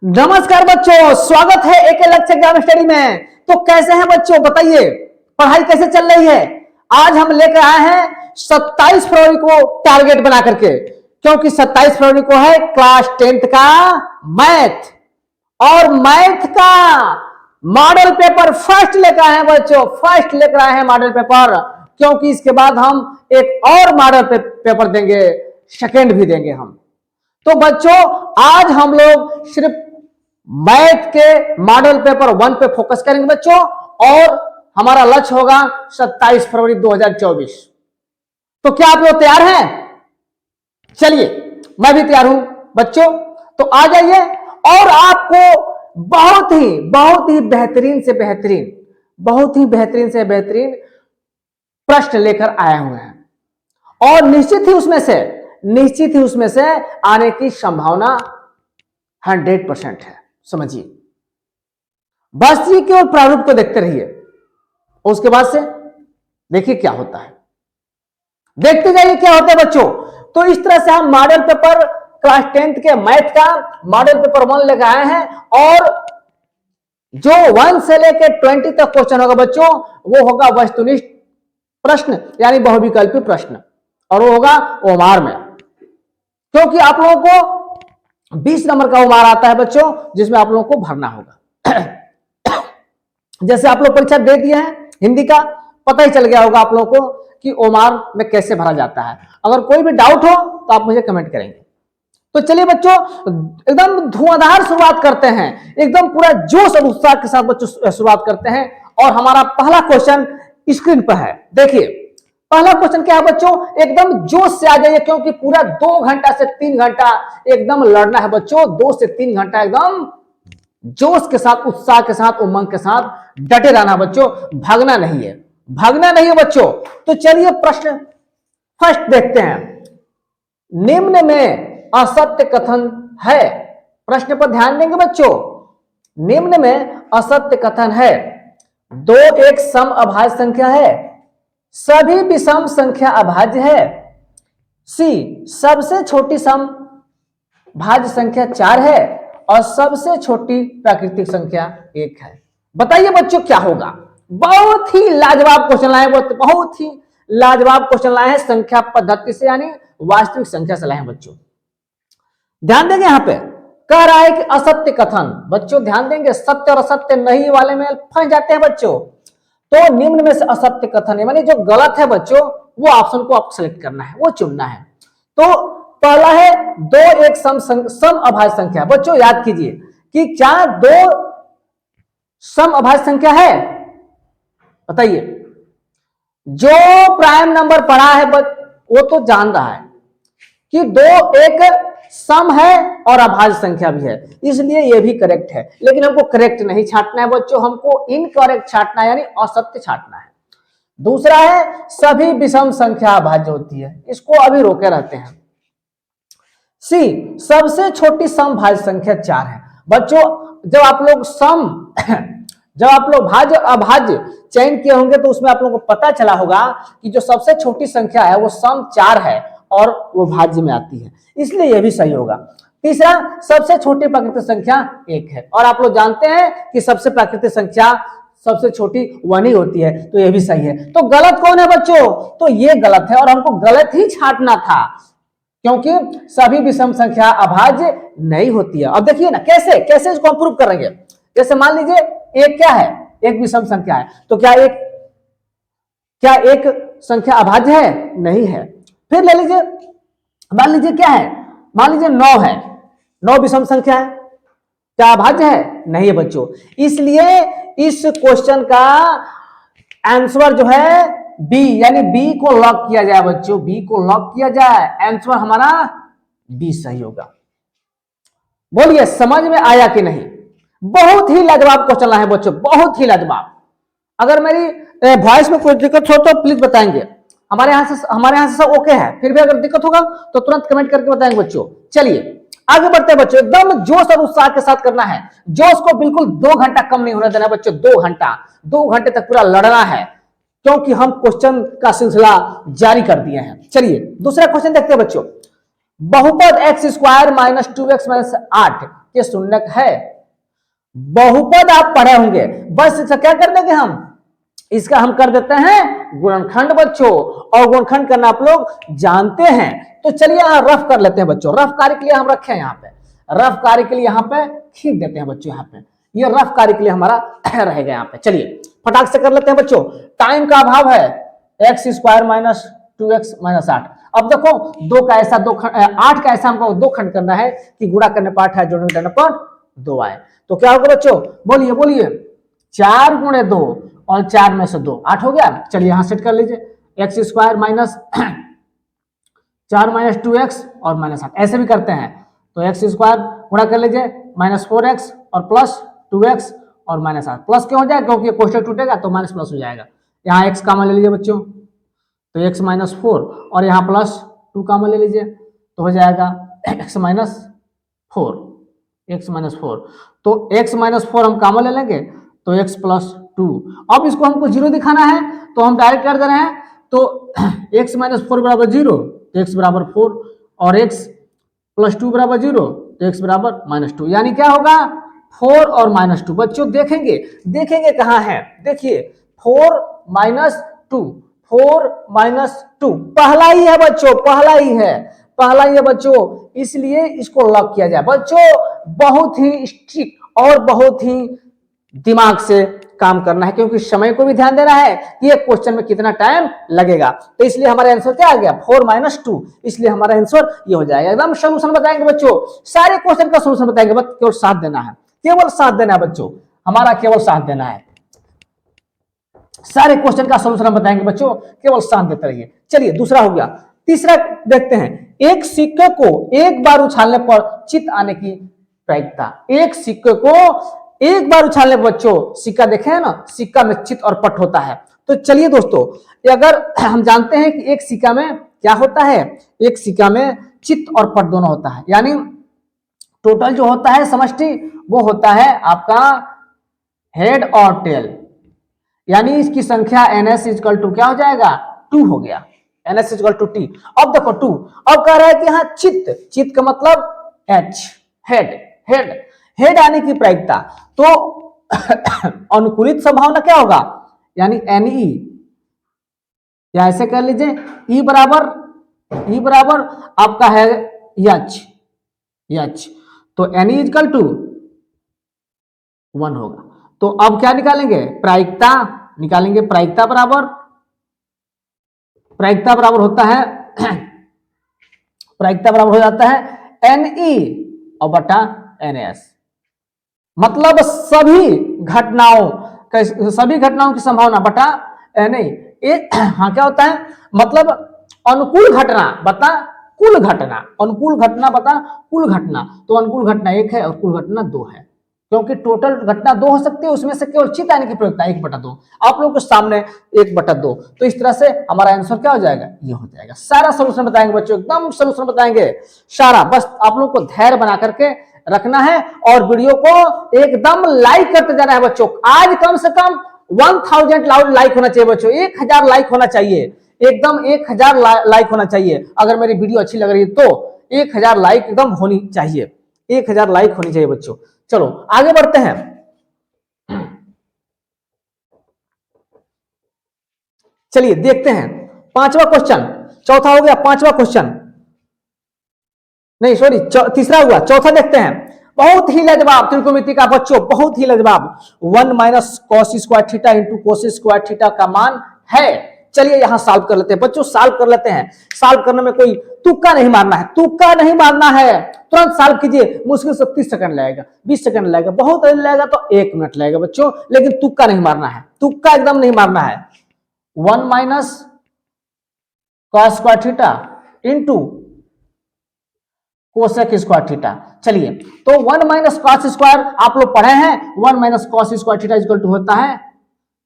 नमस्कार बच्चों, स्वागत है एक लक्ष्य एग्जाम स्टडी में। तो कैसे हैं बच्चों, बताइए पढ़ाई कैसे चल रही है। आज हम लेकर आए हैं 27 फरवरी को टारगेट बना करके, क्योंकि 27 फरवरी को है क्लास 10th का मैथ, और मैथ का मॉडल पेपर फर्स्ट लेकर आए हैं बच्चों, फर्स्ट लेकर आए हैं मॉडल पेपर। क्योंकि इसके बाद हम एक और मॉडल पेपर देंगे, सेकेंड भी देंगे हम। तो बच्चों आज हम लोग सिर्फ मैथ के मॉडल पेपर 1 पे फोकस करेंगे बच्चों, और हमारा लक्ष्य होगा 27 फरवरी 2024। तो क्या आप लोग तैयार हैं? चलिए, मैं भी तैयार हूं बच्चों। तो आ जाइए, और आपको बहुत ही बेहतरीन से बेहतरीन, बहुत ही बेहतरीन से बेहतरीन प्रश्न लेकर आए हुए हैं, और निश्चित ही उसमें से आने की संभावना 100% है। समझिए, बस जी केवल प्रारूप को देखते रहिए, उसके बाद से देखिए क्या होता है, देखते जाइए क्या होता है बच्चों। तो इस तरह से हम मॉडल पेपर क्लास 10th के मैथ का मॉडल पेपर 1 लेकर आए हैं, और जो 1 से लेकर 20 तक क्वेश्चन होगा बच्चों, वो होगा वस्तुनिष्ठ प्रश्न यानी बहुविकल्पी प्रश्न, और वो होगा ओमार में। क्योंकि आप लोगों को 20 नंबर का ओमार आता है बच्चों, जिसमें आप लोगों को भरना होगा। जैसे आप लोग परीक्षा दे दिए हैं हिंदी का, पता ही चल गया होगा आप लोगों को कि ओमार में कैसे भरा जाता है। अगर कोई भी डाउट हो तो आप मुझे कमेंट करेंगे। तो चलिए बच्चों, एकदम धुआंधार शुरुआत करते हैं, एकदम पूरा जोश और उत्साह के साथ बच्चों शुरुआत करते हैं। और हमारा पहला क्वेश्चन स्क्रीन पर है, देखिए पहला क्वेश्चन क्या है बच्चों। एकदम जोश से आ जाइए, क्योंकि पूरा 2 घंटा से 3 घंटा एकदम लड़ना है बच्चों। 2 से 3 घंटा एकदम जोश के साथ, उत्साह के साथ, उमंग के साथ डटे रहना बच्चों, भागना नहीं है, भागना नहीं है बच्चों। तो चलिए प्रश्न फर्स्ट देखते हैं। निम्न में असत्य कथन है, प्रश्न पर ध्यान देंगे बच्चों। निम्न में असत्य कथन है, 2 एक सम अभाज्य संख्या है, सभी विषम संख्या अभाज्य है, सी सबसे छोटी सम भाज्य संख्या 4 है, और सबसे छोटी प्राकृतिक संख्या 1 है। बताइए बच्चों क्या होगा। बहुत ही लाजवाब क्वेश्चन लाए, बहुत ही लाजवाब क्वेश्चन लाए हैं, संख्या पद्धति से यानी वास्तविक संख्या से लाए हैं बच्चों। ध्यान देंगे, यहां पे कह रहा है कि असत्य कथन, बच्चों ध्यान देंगे, सत्य और असत्य नहीं वाले में फंस जाते हैं बच्चों। तो निम्न में से असत्य कथन है, मानी जो गलत है बच्चों, वो ऑप्शन को आपको सेलेक्ट करना है, वो चुनना है। तो पहला है 2 एक सम अभाज्य संख्या। बच्चों याद कीजिए कि क्या 2 सम अभाज्य संख्या है? बताइए, जो प्राइम नंबर पढ़ा है वो तो जान रहा है कि 2 एक सम है और अभाज्य संख्या भी है, इसलिए ये भी करेक्ट है। लेकिन हमको करेक्ट नहीं छांटना है बच्चों, हमको इनकरेक्ट छांटना है, यानी असत्य छांटना है। दूसरा है सभी विषम संख्या अभाज्य होती है, इसको अभी रोके रहते हैं। सी सबसे छोटी सम भाज्य संख्या 4 है। बच्चों जब आप लोग भाज्य अभाज्य चयन किए होंगे, तो उसमें आप लोगों को पता चला होगा कि जो सबसे छोटी संख्या है वो सम 4 है, और वो भाज्य में आती है, इसलिए यह भी सही होगा। तीसरा, सबसे छोटी प्राकृतिक संख्या 1 है, और आप लोग जानते हैं कि सबसे प्राकृतिक संख्या सबसे छोटी 1 ही होती है, तो यह भी सही है। तो गलत कौन है बच्चों? तो ये गलत है, और हमको गलत ही छांटना था, क्योंकि सभी विषम संख्या अभाज्य नहीं होती है। अब देखिए ना कैसे इसको हम प्रूव करेंगे। जैसे मान लीजिए एक क्या है, एक विषम संख्या है, तो क्या एक संख्या अभाज्य है? नहीं है। फिर ले लीजिए, मान लीजिए क्या है, मान लीजिए 9 है, 9 विषम संख्या है, क्या अभाज्य है? नहीं है बच्चों। इसलिए इस क्वेश्चन का आंसर जो है बी, यानी बी को लॉक किया जाए बच्चों, बी को लॉक किया जाए, आंसर हमारा बी सही होगा। बोलिए समझ में आया कि नहीं? बहुत ही लाजवाब क्वेश्चन लाए हैं बच्चों, बहुत ही लाजवाब। अगर मेरी वॉइस में कोई दिक्कत हो तो प्लीज बताएंगे। हमारे यहाँ से सब ओके है, फिर भी अगर दिक्कत होगा तो तुरंत कमेंट करके बताएंगे बच्चों। चलिए आगे बढ़ते हैं बच्चों, एकदम जोश और उत्साह के साथ करना है। जोश को बिल्कुल 2 घंटा कम नहीं होने देना बच्चों, 2 घंटे तक पूरा लड़ना है, क्योंकि हम क्वेश्चन का सिलसिला जारी कर दिए हैं। चलिए दूसरा क्वेश्चन देखते हैं बच्चों। बहुपद x square minus 2x minus 8 के शून्यक है। बहुपद आप पढ़े होंगे, बस इसका क्या कर देंगे हम, इसका हम कर देते हैं गुणनखंड बच्चों, और गुणनखंड करना आप लोग जानते हैं। तो चलिए यहां रफ कर लेते हैं बच्चों, रफ कार्य के लिए हम रखे हैं यहाँ पे, रफ कार्य के लिए यहाँ पे खींच देते हैं बच्चों, यहाँ पे ये रफ कार्य के लिए हमारा रहेगा यहाँ पे। चलिए फटाक से कर लेते हैं बच्चों, टाइम का अभाव है, x square minus 2x minus 8। अब देखो दो का ऐसा 8 का ऐसा हमको दो खंड करना है कि गुणा करने पर 8 है, जोड़ने करने पर 2 आए। तो क्या होगा बच्चों, बोलिए बोलिए, 4 गुणे 2 और 4 में से 2 8 हो गया। चलिए यहां सेट कर लीजिए, x square minus 4 minus 2x और माइनस 8, ऐसे भी करते हैं। तो एक्स स्क्वायर गुणा कर लीजिए माइनस 4x और प्लस 2x और माइनस 8, प्लस क्यों हो जाएगा, क्योंकि कोष्टक टूटेगा तो माइनस प्लस हो जाएगा। यहाँ x कॉमन ले लीजिए बच्चों, तो x माइनस 4 और यहाँ प्लस 2 कॉमन ले लीजिए, तो हो जाएगा x माइनस 4, x माइनस 4। तो x माइनस 4 हम कॉमन ले लेंगे तो x प्लस 2। अब इसको हमको जीरो दिखाना है तो हम डायरेक्ट कर दे रहे हैं, तो x माइनस 4 बराबर 0 तो x बराबर 4, और x प्लस 2 बराबर 0 तो x बराबर माइनस 2, यानी क्या होगा 4 और माइनस 2। बच्चों देखेंगे, देखेंगे कहाँ है, देखिए 4 माइनस 2, 4 माइनस 2 पहला ही है बच्चों, पहला ही है, पहला ही है बच्चों, इसलिए इसको लॉक किया जाए। बच्चों बहुत ही स्ट्रिक्ट और बहुत ही दिमाग से काम करना है, क्योंकि समय को भी ध्यान देना है कि ये क्वेश्चन में कितना टाइम लगेगा। तो इसलिए हमारा आंसर क्या आ गया 4 माइनस 2, इसलिए हमारा आंसर ये हो जाएगा। एकदम सोल्यूशन बताएंगे बच्चों, सारे क्वेश्चन का सोल्यूशन बताएंगे, बस केवल साथ देना है, केवल साथ देना है बच्चों, हमारा केवल साथ देना है। सारे क्वेश्चन का सोल्यूशन हम बताएंगे बच्चों, केवल साथ देते रहिए। चलिए दूसरा हो गया, तीसरा देखते हैं, एक सिक्के को एक बार उछालने पर चित आने की प्रायिकता। एक सिक्के को एक बार उछालने पर बच्चों, सिक्का देखे है ना, सिक्का में चित और पट होता है। तो चलिए दोस्तों, अगर हम जानते हैं कि एक सिक्का में क्या होता है, एक सिक्का में चित और पट दोनों होता है, यानी टोटल जो होता है समष्टि वो होता है आपका हेड और टेल, यानी इसकी संख्या ns इक्वल टू क्या हो जाएगा 2 हो गया, ns इक्वल टू t। अब देखो 2, अब कह रहा है कि यहाँ चित्त, चित्त का मतलब h, हेड, हेड, हेड आने की प्रायिकता। तो अनुकूलित संभावना क्या होगा, यानी ne, या ऐसे कर लीजिए e बराबर आपका है h, तो ne इक्वल टू 1 होगा। तो अब क्या निकालेंगे, प्रायिकता निकालेंगे, प्रायिकता बराबर होता है प्रायिकता बराबर हो जाता है ne और बटा ns, मतलब सभी घटनाओं की संभावना बटा na। हाँ क्या होता है, मतलब अनुकूल घटना बता कुल घटना, अनुकूल घटना बता कुल घटना, तो अनुकूल घटना 1 है और कुल घटना 2 है, क्योंकि टोटल घटना 2 हो सकती है, उसमें से केवल चित आने की प्रयोगता 1/2, आप लोगों के सामने 1/2। तो इस तरह से हमारा आंसर क्या हो जाएगा, ये हो जाएगा। सारा सोल्यूशन बताएंगे बच्चों, एकदम सोल्यूशन बताएंगे सारा, बस आप लोग को धैर्य बना करके रखना है और वीडियो को एकदम लाइक करते जाना है बच्चों। आज कम से कम 1000 लाइक होना चाहिए बच्चों, 1000 लाइक होना चाहिए, एकदम 1000 लाइक होना चाहिए। अगर मेरी वीडियो अच्छी लग रही है तो 1000 लाइक एकदम होनी चाहिए, 1000 लाइक होनी चाहिए बच्चों। चलो आगे बढ़ते हैं, चलिए देखते हैं पांचवा क्वेश्चन, चौथा हो गया, पांचवा क्वेश्चन नहीं सॉरी तीसरा हुआ, चौथा देखते हैं। बहुत ही लाजवाब त्रिकोणमिति का बच्चों, बहुत ही लाजवाब, 1 minus cos square theta into cos square theta का मान है। चलिए यहां सॉल्व कर लेते हैं बच्चों, सॉल्व कर लेते हैं। सॉल्व करने में कोई तुक्का नहीं मारना है, तुक्का नहीं मारना है, तुरंत सॉल्व कीजिए। मुश्किल से 30 सेकंड लगेगा, 20 सेकंड लगेगा, बहुत लगेगा तो 1 मिनट लगेगा बच्चों, लेकिन तुक्का नहीं मारना है, तुक्का एकदम नहीं मारना है। 1 minus cos square theta into cosec square theta. चलिए तो 1 माइनस कॉस स्क्वायर आप लोग पढ़े हैं, 1 minus cos square theta equal to होता है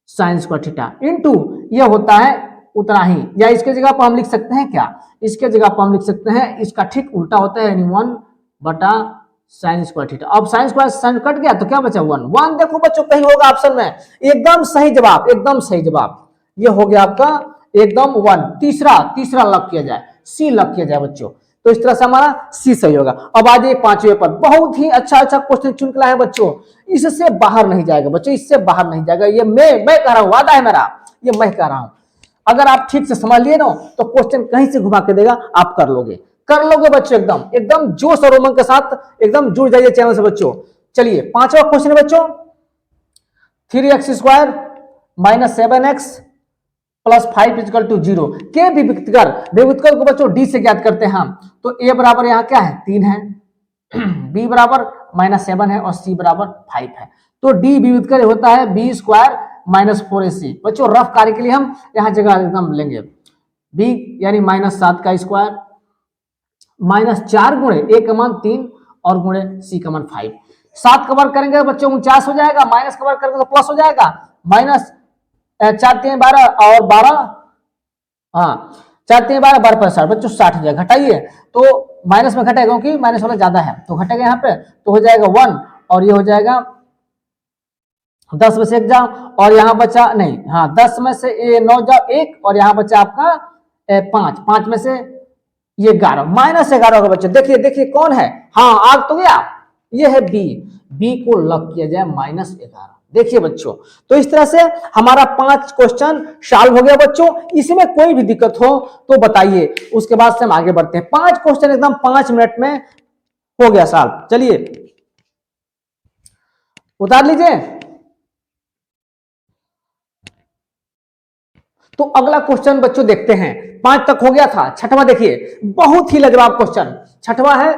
साइन स्क्वायर थीटा इंटू ये होता है उतना ही, या इसके जगह पर हम लिख सकते हैं क्या, इसके जगह पर हम लिख सकते हैं इसका ठीक उल्टा होता है, यानी 1 बटा साइन स्क्वायर थीटा। अब साइन स्क्वायर साइन कट गया तो क्या बचा 1 देखो बच्चों कहीं होगा ऑप्शन में, एकदम सही जवाब, एकदम सही जवाब, ये हो गया आपका एकदम 1। तीसरा लॉक किया जाए, सी लॉक किया जाए बच्चों। तो इस तरह से हमारा सी सही होगा। अब आ जाइए पांचवें पर, बहुत ही अच्छा अच्छा क्वेश्चन चुन के लाए हैं बच्चों, इससे बाहर नहीं जाएगा बच्चों, इससे बाहर नहीं जाएगा, ये मैं कह रहा हूं, वादा है मेरा, ये मैं कह रहा हूं। अगर आप ठीक से समझ लिए ना तो क्वेश्चन कहीं से घुमा के देगा, आप कर लोगे बच्चों, एकदम एकदम जोश और उमंग के साथ एकदम जुड़ जाइए चैनल से बच्चों। चलिए पांचवा क्वेश्चन है बच्चों, 3x² minus 7x plus 5 equal to 0 के विभुत्कर को बच्चों डी से ज्ञात करते हैं हम। तो ए बराबर यहाँ क्या है 3 है, बी बराबर -7 है और सी बराबर 5 है। तो डी विभुत्कर होता है b² माइनस 4ac। बच्चों रफ कार्य के लिए हम यहाँ जगह एकदम लेंगे, b यानी -7 का स्क्वायर माइनस 4 गुणे a का मान 3 और गुणे c का मान 5। 7 का वर्ग करेंगे बच्चों 49 हो जाएगा, माइनस का वर्ग करेंगे तो प्लस हो जाएगा, माइनस 4 3 12 और 12, हाँ 4 3 12 12 पर 60 बच्चों 60 हो जाएगा। घटाइए तो माइनस में घटेगा क्योंकि माइनस वाला ज्यादा है तो घटेगा यहाँ पे, तो हो जाएगा 1 और ये हो जाएगा 10 में से 1 जाओ और यहाँ बचा नहीं, हाँ 10 में से 9 जाओ 1 और यहाँ बचा आपका 5, 5 में से ये 11, -11 होगा बच्चों। देखिए देखिए कौन है, हाँ आग तो गया, ये है बी को लग किया जाए -11। देखिए बच्चों, तो इस तरह से हमारा 5 क्वेश्चन सॉल्व हो गया बच्चों। इसमें कोई भी दिक्कत हो तो बताइए, उसके बाद से हम आगे बढ़ते हैं। 5 क्वेश्चन एकदम 5 मिनट में हो गया सॉल्व। चलिए उतार लीजिए। तो अगला क्वेश्चन बच्चों देखते हैं, 5 तक हो गया था, छठवां देखिए, बहुत ही लाजवाब क्वेश्चन। छठवां है,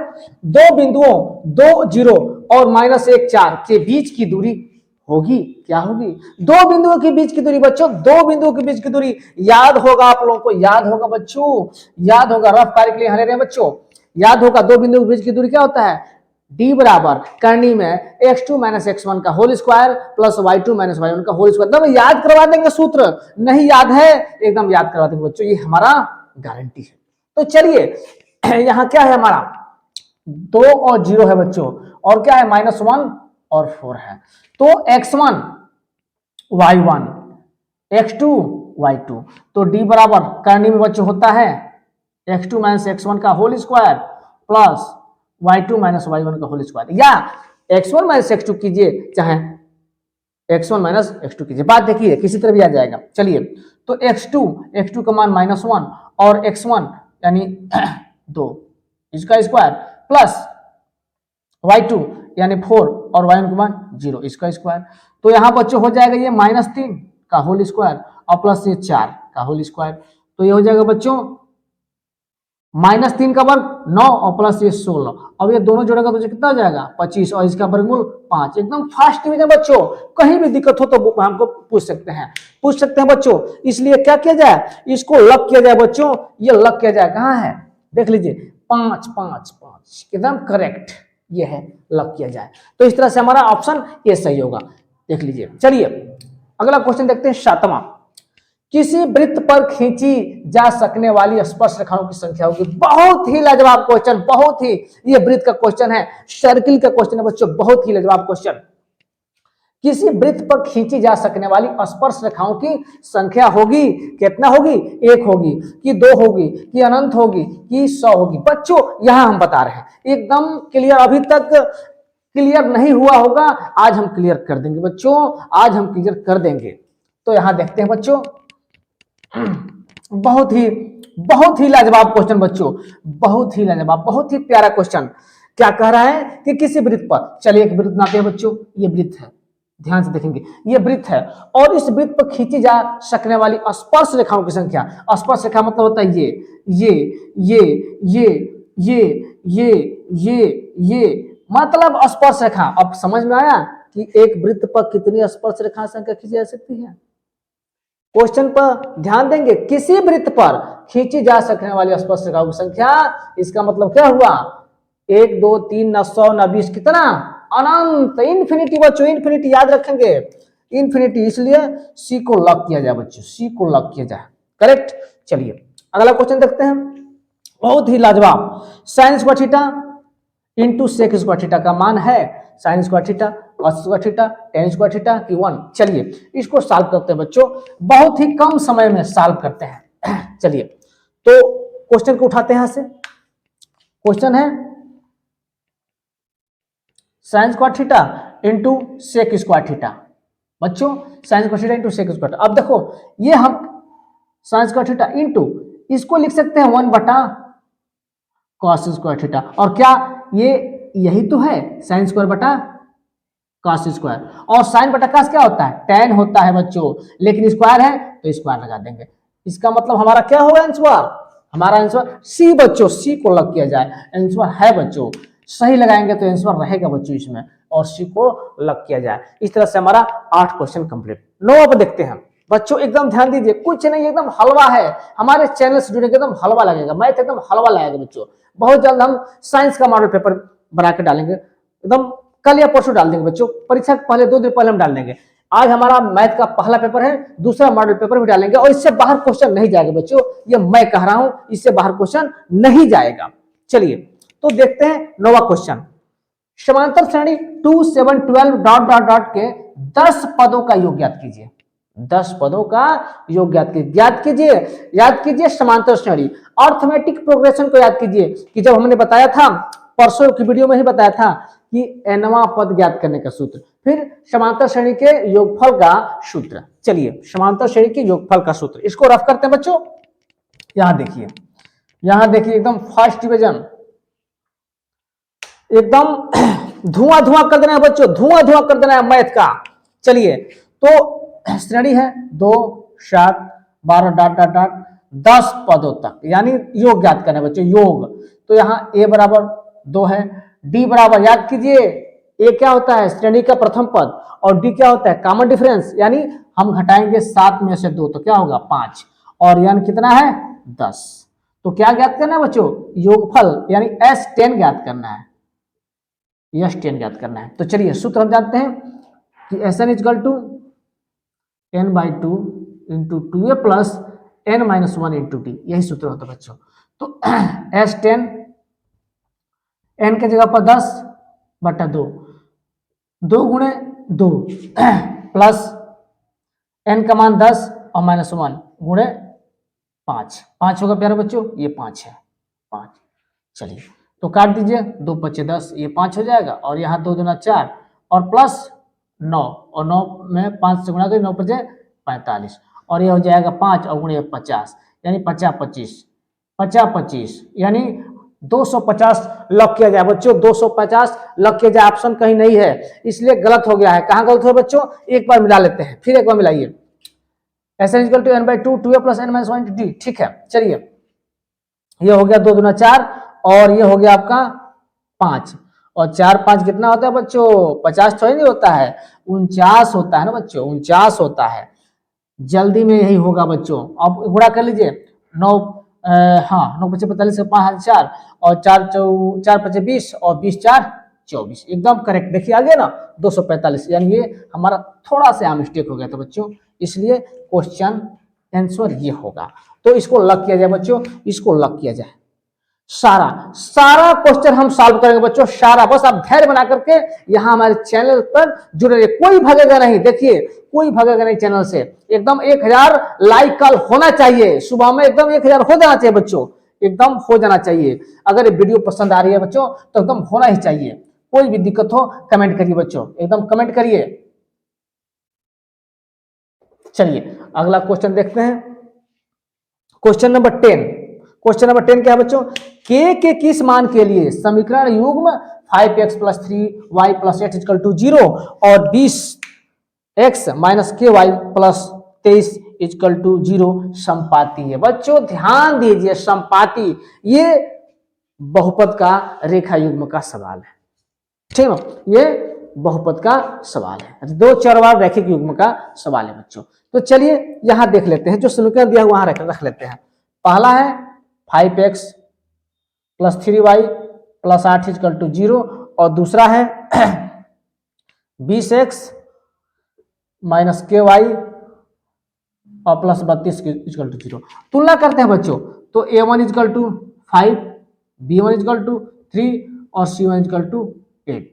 दो बिंदुओं 2 0 और -1 4 के बीच की दूरी होगी, क्या होगी? दो बिंदुओं के बीच की दूरी बच्चों, दो बिंदुओं के बीच की दूरी याद होगा, आप लोगों को याद होगा बच्चों, याद होगा, रफ कार्य के लिए ले रहे हैं बच्चों, याद होगा। दो बिंदुओं के बीच की दूरी क्या होता है, d बराबर करनी में x2 - x1 का whole square plus y2 - y1 का होल स्क्वायर। एकदम याद करवा देंगे सूत्र, नहीं याद है एकदम याद करवा देंगे बच्चों, ये हमारा गारंटी है। तो चलिए यहाँ क्या है हमारा 2 और 0 है बच्चों, और क्या है -1 और 4 है। तो x1 y1 x2 y2, तो d बराबर करनी में बच्चों होता है x2 - x1 का whole square plus y2 - y1 का होल स्क्वायर, या x1 - x2 कीजिए चाहे x1 - x2 कीजिए, बात देखिए किसी तरह भी आ जाएगा। चलिए तो x2 का मान -1 और x1 यानी 2 इसका स्क्वायर प्लस y2 यानी 4 और y1 का मान 0 इसका स्क्वायर। तो यहाँ बच्चों हो जाएगा ये -3 का होल स्क्वायर और प्लस ये 4 का होल स्क्वायर। तो ये हो जाएगा बच्चों -3 का वर्ग 9 और प्लस ये 16। अब ये दोनों जोड़ेगा तो कितना हो जाएगा 25 और इसका वर्गमूल 5। एकदम फास्ट डिवीजन बच्चों, कहीं भी दिक्कत हो तो हमको पूछ सकते हैं बच्चों। इसलिए क्या किया जाए, इसको लग किया जाए बच्चों, ये लग किया जाए, कहाँ है देख लीजिए 5 5 5 एकदम करेक्ट, ये है लग किया जाए। तो इस तरह से हमारा ऑप्शन ये सही होगा, देख लीजिए। चलिए अगला क्वेश्चन देखते हैं, 7वां, किसी वृत्त पर खींची जा सकने वाली स्पर्श रेखाओं की संख्या होगी। बहुत ही लाजवाब क्वेश्चन, बहुत ही, ये वृत्त का क्वेश्चन है, सर्किल का क्वेश्चन है बच्चों, बहुत ही लाजवाब क्वेश्चन। किसी वृत्त पर खींची जा सकने वाली स्पर्श रेखाओं की संख्या होगी, कितना होगी, 1 होगी कि 2 होगी कि अनंत होगी कि 100 होगी। बच्चों यहां हम बता रहे हैं, एकदम क्लियर, अभी तक क्लियर नहीं हुआ होगा, आज हम क्लियर कर देंगे बच्चों, आज हम क्लियर कर देंगे। तो यहां देखते हैं बच्चों, बहुत ही लाजवाब क्वेश्चन बच्चों, बहुत ही लाजवाब, बहुत ही प्यारा क्वेश्चन। क्या कह रहा है कि किसी वृत्त पर, चलिए एक वृत्त बनाते हैं बच्चों, ये वृत्त है, ध्यान से देखेंगे, ये वृत्त है और इस वृत्त पर खींची जा सकने वाली स्पर्श रेखाओं की संख्या। स्पर्श रेखा मतलब होता है ये मतलब स्पर्श रेखा। अब समझ में आया कि एक वृत्त पर कितनी स्पर्श रेखा संख्या खींची जा सकती है। क्वेश्चन पर ध्यान देंगे, किसी वृत्त पर खींची जा सकने वाली स्पर्श रेखाओं की संख्या, इसका मतलब क्या हुआ, 1 2 3 9 100 9 20 कितना, अनंत, इन्फिनिटी बच्चों, इन्फिनिटी याद रखेंगे, इन्फिनिटी। इसलिए सी को लॉक किया जाए बच्चों, सी को लॉक किया जाए, करेक्ट। चलिए अगला क्वेश्चन देखते हैं, बहुत ही लाजवाब। Sine square theta into sec square theta का मान है sine square theta, cos square theta, tan square theta की 1। चलिए इसको सॉल्व करते हैं बच्चों, बहुत ही कम समय में सॉल्व करते हैं। चलिए तो क्वेश्चन को उठाते हैं यहां से, क्वेश्चन है sine square theta into sec square theta. बच्चों sine square theta into sec square, अब देखो ये हम साइन स्क्वायर थीटा इंटू इसको लिख सकते हैं 1 बटा कॉस स्क्वायर थीटा, और क्या ये यही तो है साइन स्क्वायर बटा कॉस स्क्वायर, और साइन बटा कॉस क्या होता है tan होता है बच्चों, लेकिन स्क्वायर है तो स्क्वायर लगा देंगे। इसका मतलब हमारा क्या होगा आंसर, हमारा आंसर सी बच्चों, सी को लग किया जाए, आंसर है बच्चों, सही लगाएंगे तो आंसर रहेगा बच्चों इसमें, और सी को लग किया जाए। इस तरह से हमारा 8 क्वेश्चन कंप्लीट। 9 पर देखते हैं बच्चों, एकदम ध्यान दीजिए, कुछ नहीं एकदम हलवा है, हमारे चैनल से जुड़ेंगे एकदम हलवा लगेगा, मैथ एकदम हलवा लगेगा बच्चों। बहुत जल्द हम साइंस का मॉडल पेपर बना के डालेंगे, एकदम कल या परसों डाल देंगे बच्चों, परीक्षा के पहले 2 दिन पहले हम डाल देंगे। आज हमारा मैथ का पहला पेपर है, दूसरा मॉडल पेपर भी डालेंगे, और इससे बाहर क्वेश्चन नहीं जाएगा बच्चों, ये मैं कह रहा हूं, इससे बाहर क्वेश्चन नहीं जाएगा। चलिए तो देखते हैं 9वां क्वेश्चन। समांतर श्रेणी 2 7 12 डॉट डॉट डॉट के 10 पदों का योग ज्ञात कीजिए। 10 पदों का योग ज्ञात कीजिए समांतर श्रेणी। अर्थमेटिक प्रोग्रेशन को याद कीजिए कि जब हमने बताया था परसों की वीडियो में ही बताया था कि nवां पद ज्ञात करने का सूत्र, फिर समांतर श्रेणी के योगफल का सूत्र। चलिए समांतर श्रेणी के योगफल का सूत्र इसको रफ करते हैं बच्चों। यहां देखिए एकदम फर्स्ट डिवीजन, एकदम धुआं धुआं कर देना है बच्चों, धुआं धुआं कर देना है मैथ का। चलिए तो श्रेणी है 2 7 12 डॉट डॉट डॉट 10 पदों तक, यानी योग ज्ञात करना है बच्चों, योग। तो यहाँ a बराबर 2 है, d बराबर याद कीजिए a क्या होता है श्रेणी का प्रथम पद, और d क्या होता है कॉमन डिफरेंस, यानी हम घटाएंगे 7 में से 2 तो क्या होगा 5, और यानी कितना है 10। तो क्या ज्ञात करना है बच्चों योगफल, यानी S10 ज्ञात करना है, S10 ज्ञात करना है। तो चलिए सूत्र हम जानते हैं कि Sn equal to n/2 into 2a plus n-1 into t, यही सूत्र होता है बच्चों। तो S10 n के जगह पर 10 बटा 2, 2 गुणे 2 प्लस n का मान 10 और -1 गुणे 5, 5 होगा प्यारे बच्चों, ये 5 है 5। चलिए तो काट दीजिए, 2 5 10, ये 5 हो जाएगा, और यहाँ 2 दूना 4 और प्लस 9, और 9 में 5 से गुणा करें 9 5 45, और ये हो जाएगा 5 और गुणे 50, यानी 50 25 यानी 250 लॉक किया जाए बच्चों, 250 लॉक किया जाए, ऑप्शन कहीं नहीं है इसलिए गलत हो गया है। कहाँ गलत हो बच्चों, एक बार मिला लेते हैं, फिर एक बार मिलाइए। Sn equal to n/2 2a plus n-1 into t, ठीक है। चलिए ये हो गया 2 दूना 4, और ये हो गया आपका 5, और 4 5 कितना होता है बच्चों 50 थोड़ी नहीं होता है, 49 होता है ना बच्चों, 49 होता है। जल्दी में यही होगा बच्चों, अब गुणा कर लीजिए 9 9 5 45 5 4 और 4 5 20 और 20 4 24, एकदम करेक्ट। देखिए आ गया ना 245, यानी ये हमारा थोड़ा सा मिस्टेक हो गया था बच्चों, इसलिए क्वेश्चन आंसर ये होगा। तो इसको लॉक किया जाए बच्चों, इसको लॉक किया जाए। सारा क्वेश्चन हम सॉल्व करेंगे बच्चों, सारा। बस आप धैर्य बना करके यहाँ हमारे चैनल पर जुड़े रहिए, कोई भागेगा नहीं, देखिए कोई भागेगा नहीं चैनल से। एकदम 1000 लाइक कल होना चाहिए, सुबह में एकदम 1000 हो जाना चाहिए बच्चों, एकदम हो जाना चाहिए। अगर ये वीडियो पसंद आ रही है बच्चों तो एकदम होना ही चाहिए। कोई भी दिक्कत हो कमेंट करिए बच्चों, एकदम कमेंट करिए। चलिए अगला क्वेश्चन देखते हैं, क्वेश्चन नंबर 10। क्वेश्चन नंबर 10 क्या है बच्चों, के किस मान के लिए समीकरण युग्म 5x + 3y + 8 = 0 और 20x - ky + 23 = 0 समपाती है। बच्चों ध्यान दीजिए, समपाती ये बहुपद का रेखा युग्म का सवाल है, ठीक है, ये बहुपद का सवाल है, 2 चरवार रैखिक युग्म का सवाल है बच्चों। तो चलिए यहां देख लेते हैं, जो समीकरण दिया हुआ वहां रख लेते हैं। पहला है 5x + 3y + 8 = 0 और दूसरा है 20x - ky और +32 = 0। तुलना करते हैं बच्चों, तो a1 = 5, b1 = 3 और c1 = 8,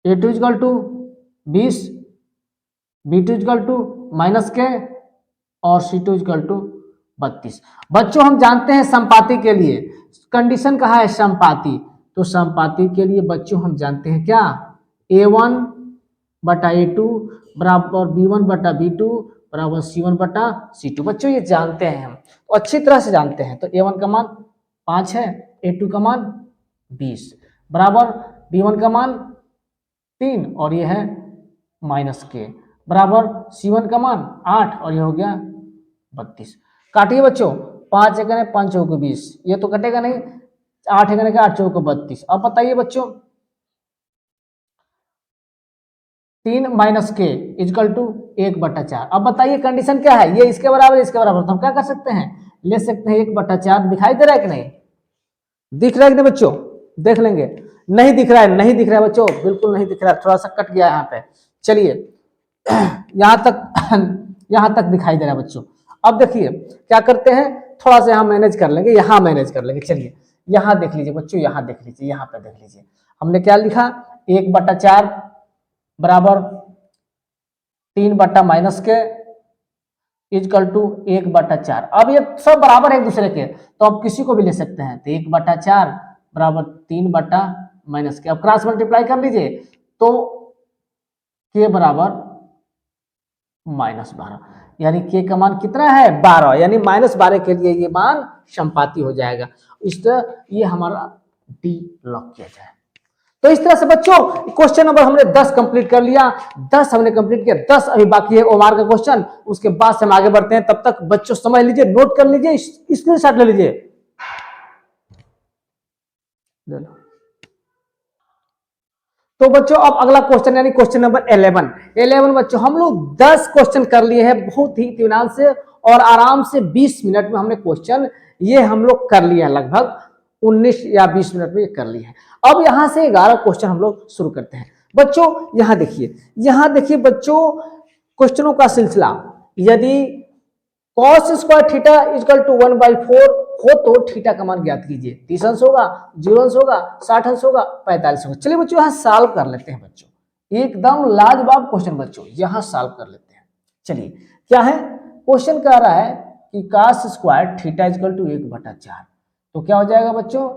a2 = 20, b2 = -k और c2 = 32। बच्चों हम जानते हैं समपाती के लिए कंडीशन कहा है समपाती, तो समपाती के लिए बच्चों हम जानते हैं क्या, A1 बटा A2 बराबर B1 बटा B2 बराबर C1 बटा C2। बच्चों ये जानते हैं हम, तो अच्छी तरह से जानते हैं। तो A1 का मान 5 है, A2 का मान 20 बराबर B1 का मान 3 और ये है -K बराबर C1 का मान 8 और ये हो गया 32। काटिए बच्चों, 5 एकने 5 चौको 20, ये तो कटेगा नहीं, 8 एकने का 8 चौको 32। अब बताइए बच्चों 3 -K इजकल टू 1/4। अब बताइए कंडीशन क्या है, ये इसके बराबर इसके बराबर, तो हम क्या कर सकते हैं, ले सकते हैं 1/4। दिखाई दे रहा है कि नहीं, दिख रहा है कि नहीं बच्चों, देख लेंगे। नहीं दिख रहा है, नहीं दिख रहा है बच्चों, बिल्कुल नहीं दिख रहा है, थोड़ा सा कट गया यहाँ पे। चलिए यहाँ तक दिखाई दे रहा है बच्चों। अब देखिए क्या करते हैं, थोड़ा सा यहाँ मैनेज कर लेंगे, यहाँ मैनेज कर लेंगे। चलिए यहाँ देख लीजिए बच्चों, यहाँ देख लीजिए, यहाँ पे देख लीजिए, हमने क्या लिखा, 1/4 बराबर 3/-K इजकल टू 1/4। अब ये सब बराबर है एक दूसरे के, तो आप किसी को भी ले सकते हैं। तो 1/4 बराबर 3/-K। अब क्रॉस मल्टीप्लाई कर लीजिए, तो K बराबर -12, यानी K का मान कितना है, 12, यानी -12 के लिए ये मान समपाती हो जाएगा। इस तरह ये हमारा D लॉक किया जाए। तो इस तरह से बच्चों क्वेश्चन नंबर हमने 10 कंप्लीट कर लिया, 10 हमने कंप्लीट किया, 10 अभी बाकी है ओमार का क्वेश्चन, उसके बाद से हम आगे बढ़ते हैं। तब तक बच्चों समझ लीजिए, नोट कर लीजिए, स्क्रीनशॉट ले लीजिए। तो बच्चों अब अगला क्वेश्चन यानी क्वेश्चन नंबर 11 बच्चों हम लोग 10 क्वेश्चन कर लिए हैं बहुत ही इत्मीनान से और आराम से 20 मिनट में हमने क्वेश्चन ये हम लोग कर लिए हैं, लगभग 19 या 20 मिनट में ये कर लिए हैं। अब यहां से 11 क्वेश्चन हम लोग शुरू करते हैं। बच्चों यहां देखिए बच्चों क्वेश्चनों का सिलसिला, यदि cos square theta equal to 1/4 हो तो थीटा का मान ज्ञात कीजिए। 30 अंश होगा, 0 अंश होगा, 60 अंश होगा, 45 होगा। चलिए बच्चों यहां सॉल्व कर लेते हैं बच्चों, एकदम लाजवाब क्वेश्चन बच्चों, यहां सॉल्व कर लेते हैं। चलिए क्या है, क्वेश्चन कह रहा है कि cos square theta equal to 1/4, तो क्या हो जाएगा बच्चों,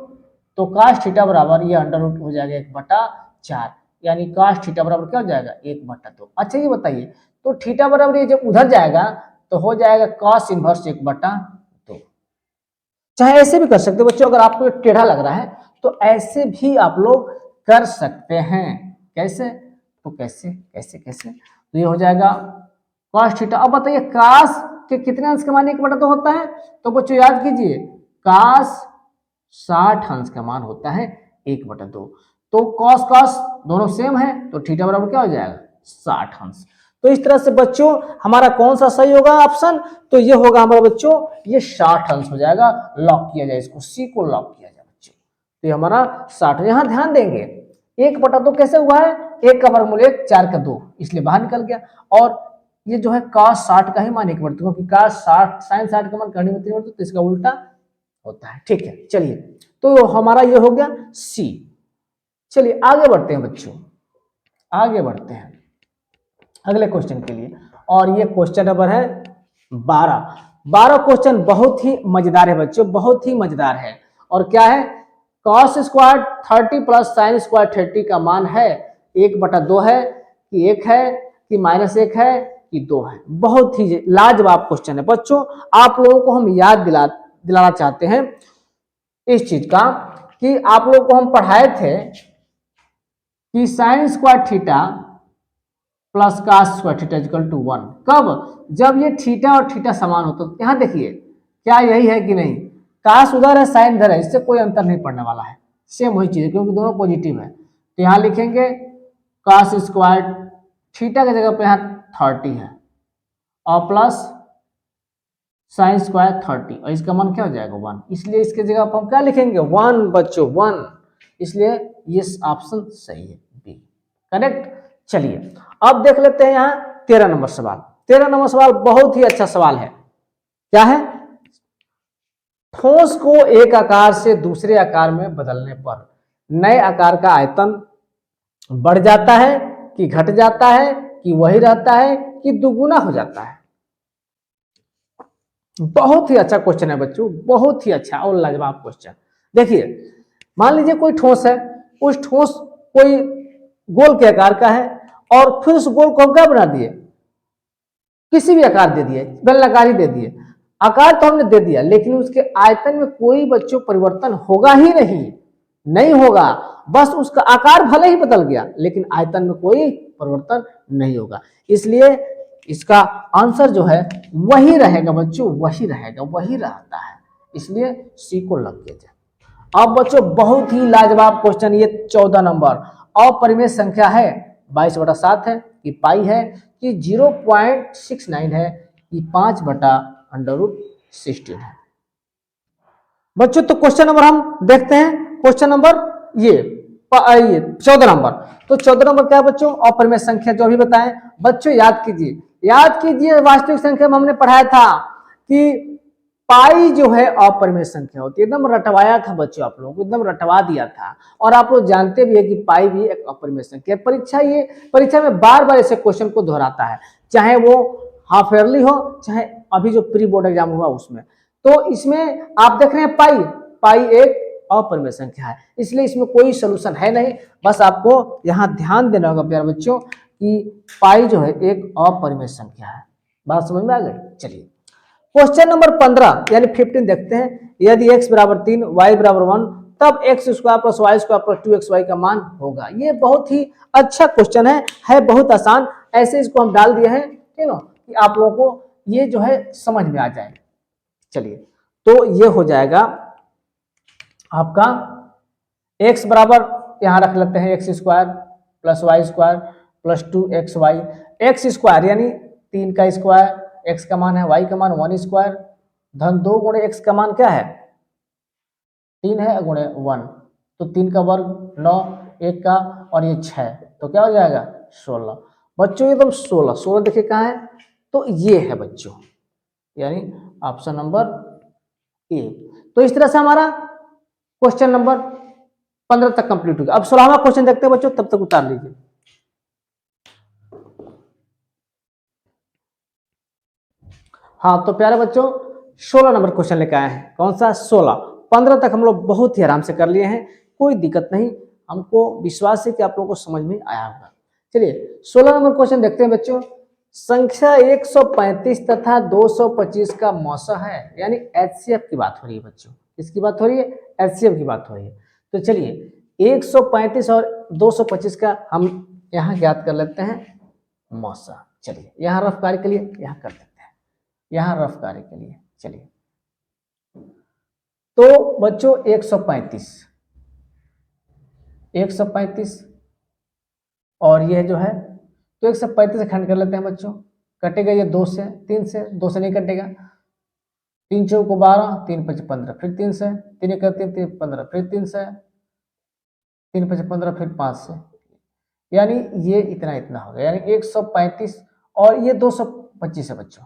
तो cos थीटा बराबर ये अंडर रूट हो जाएगा 1/4, यानी cos थीटा बराबर क्या हो जाएगा 1/2। अच्छा ये बताइए, तो थीटा बराबर ये जब उधर जाएगा तो हो जाएगा cos इनवर्स 1/2। चाहे ऐसे भी कर सकते हो बच्चों, अगर आपको टेढ़ा लग रहा है तो ऐसे भी आप लोग कर सकते हैं। कैसे, तो कैसे तो ये हो जाएगा cos थीटा। अब बताइए cos के कितने अंश का मान 1/2 होता है, तो बच्चों याद कीजिए cos 60 अंश का मान होता है 1/2। तो cos दोनों सेम है, तो थीटा बराबर क्या हो जाएगा 60 अंश। तो इस तरह से बच्चों हमारा कौन सा सही होगा ऑप्शन, तो ये होगा हमारा बच्चों ये 60 अंश हो जाएगा। लॉक किया जाए इसको, सी को लॉक किया जाए बच्चों, तो ये हमारा 60। यहां ध्यान देंगे 1/2 कैसे हुआ है, 1 का वर्गमूल 1, 4 का 2, इसलिए बाहर निकल गया। और ये जो है cos 60 का ही मान 1/2, क्योंकि cos 60 sin 60 का मान करने में 3/2, तो इसका उल्टा होता है। ठीक है, चलिए तो हमारा ये हो गया सी। चलिए आगे बढ़ते हैं बच्चों, आगे बढ़ते हैं अगले क्वेश्चन के लिए, और ये क्वेश्चन नंबर है 12 क्वेश्चन बहुत ही मजेदार है बच्चों, बहुत ही मजेदार है। और क्या है, cos square 30 plus sin square 30 का मान है 1/2 है कि 1 है कि -1 है कि 2 है। बहुत ही लाजवाब क्वेश्चन है बच्चों, आप लोगों को हम याद दिलाना चाहते हैं इस चीज का कि आप लोगों को हम पढ़ाए थे कि sin square theta plus cos square theta equal to 1, कब, जब ये थीटा और थीटा समान हो। तो यहां देखिए क्या यही है कि नहीं, cos उधर है sin इधर है, इससे कोई अंतर नहीं पड़ने वाला है, सेम वही चीज है क्योंकि दोनों पॉजिटिव है। तो यहां लिखेंगे cos स्क्वायर थीटा की जगह पे यहाँ 30 है और प्लस sin स्क्वायर 30, और इसका मान क्या हो जाएगा 1, इसलिए इसके जगह पर हम क्या लिखेंगे 1 बच्चों 1, इसलिए ये ऑप्शन सही है बी, करेक्ट। चलिए अब देख लेते हैं यहाँ 13 नंबर सवाल। 13 नंबर सवाल बहुत ही अच्छा सवाल है। क्या है, ठोस को एक आकार से दूसरे आकार में बदलने पर नए आकार का आयतन बढ़ जाता है कि घट जाता है कि वही रहता है कि दुगुना हो जाता है। बहुत ही अच्छा क्वेश्चन है बच्चों, बहुत ही अच्छा और लाजवाब क्वेश्चन। देखिए, मान लीजिए कोई ठोस है, उस ठोस कोई गोल के आकार का है और फिर उस गोल को हम क्या बना दिए, किसी भी आकार दे दिए, बेलनाकार ही दे दिए। आकार तो हमने दे दिया, लेकिन उसके आयतन में कोई बच्चों परिवर्तन होगा ही नहीं, नहीं होगा। बस उसका आकार भले ही बदल गया, लेकिन आयतन में कोई परिवर्तन नहीं होगा। इसलिए इसका आंसर जो है वही रहेगा बच्चों, वही रहेगा, वही रहता है। इसलिए सी को लग गया। अब बच्चों बहुत ही लाजवाब क्वेश्चन, ये 14 नंबर। अपरिमेय संख्या है 22/7 है, कि पाई है, कि 0.69 है, कि 5/√16 है। बच्चों तो क्वेश्चन नंबर हम देखते हैं, क्वेश्चन नंबर ये 14 नंबर। तो 14 नंबर क्या है बच्चों, अपरिमेय संख्या जो अभी बताएं। बच्चों याद कीजिए, याद कीजिए, वास्तविक संख्या में हमने पढ़ाया था कि पाई जो है अपरिमेय संख्या होती है। एकदम रटवाया था बच्चों, आप लोगों को एकदम रटवा दिया था। और आप लोग जानते भी है कि पाई भी एक अपरिमेय संख्या है। परीक्षा में बार बार ऐसे क्वेश्चन को दोहराता है, चाहे वो हाफ ईयरली हो, चाहे अभी जो प्री बोर्ड एग्जाम हुआ उसमें। तो इसमें आप देख रहे हैं पाई, पाई एक अपरिमेय संख्या है, इसलिए इसमें कोई सोल्यूशन है नहीं। बस आपको यहां ध्यान देना होगा प्यारे बच्चों कि पाई जो है एक अपरिमेय संख्या है। बात समझ में आ गई? चलिए क्वेश्चन नंबर 15 यानी 15 देखते हैं। यदि x बराबर 3 y बराबर 1 तब x square plus y square plus 2xy का मान होगा। ये बहुत ही अच्छा क्वेश्चन है बहुत आसान। ऐसे इसको हम डाल दिए हैं कि आप लोगों को ये जो है समझ में आ जाए। चलिए तो ये हो जाएगा आपका x बराबर, यहां रख लेते हैं x square plus y square plus 2xy। X square यानी 3 का स्क्वायर, x का मान है, y का मान 1 स्क्वायर, धन 2 गुणे x का मान क्या है 3 है गुणे 1, तो 3 का वर्ग 9, 1 का और ये 6, तो क्या हो जाएगा 16। बच्चों एकदम 16 देखिए कहाँ है, तो ये है बच्चों, यानी ऑप्शन नंबर ए। तो इस तरह से हमारा क्वेश्चन नंबर 15 तक कंप्लीट हो गया। अब 16वां क्वेश्चन देखते हैं बच्चों, तब तक उतार लीजिए। हाँ तो प्यारे बच्चों 16 नंबर क्वेश्चन लेकर आए हैं। कौन सा 16? 15 तक हम लोग बहुत ही आराम से कर लिए हैं, कोई दिक्कत नहीं। हमको विश्वास है कि आप लोगों को समझ में आया होगा। चलिए 16 नंबर क्वेश्चन देखते हैं बच्चों। संख्या 135 तथा 225 का मौसा है, यानी एचसीएफ की बात हो रही है बच्चों। किसकी बात हो रही है? एचसीएफ की बात हो रही है। तो चलिए 135 और 225 का हम यहाँ ज्ञात कर लेते हैं मौसा। चलिए यहाँ रफ कार्य के लिए यहाँ कर देते हैं, यहाँ रफ कार्य के लिए। चलिए तो बच्चों 135 और ये जो है, तो 135 से खंड कर लेते हैं बच्चों। कटेगा ये 2 से, 3 से, 2 से नहीं कटेगा। 3 चौको 12, 3 5 15, फिर 3 से, 3 1 3 3 15, फिर 3 से, 3 5 15, फिर 5 से, यानी ये इतना हो गया, यानी 135 और ये 225 है बच्चों,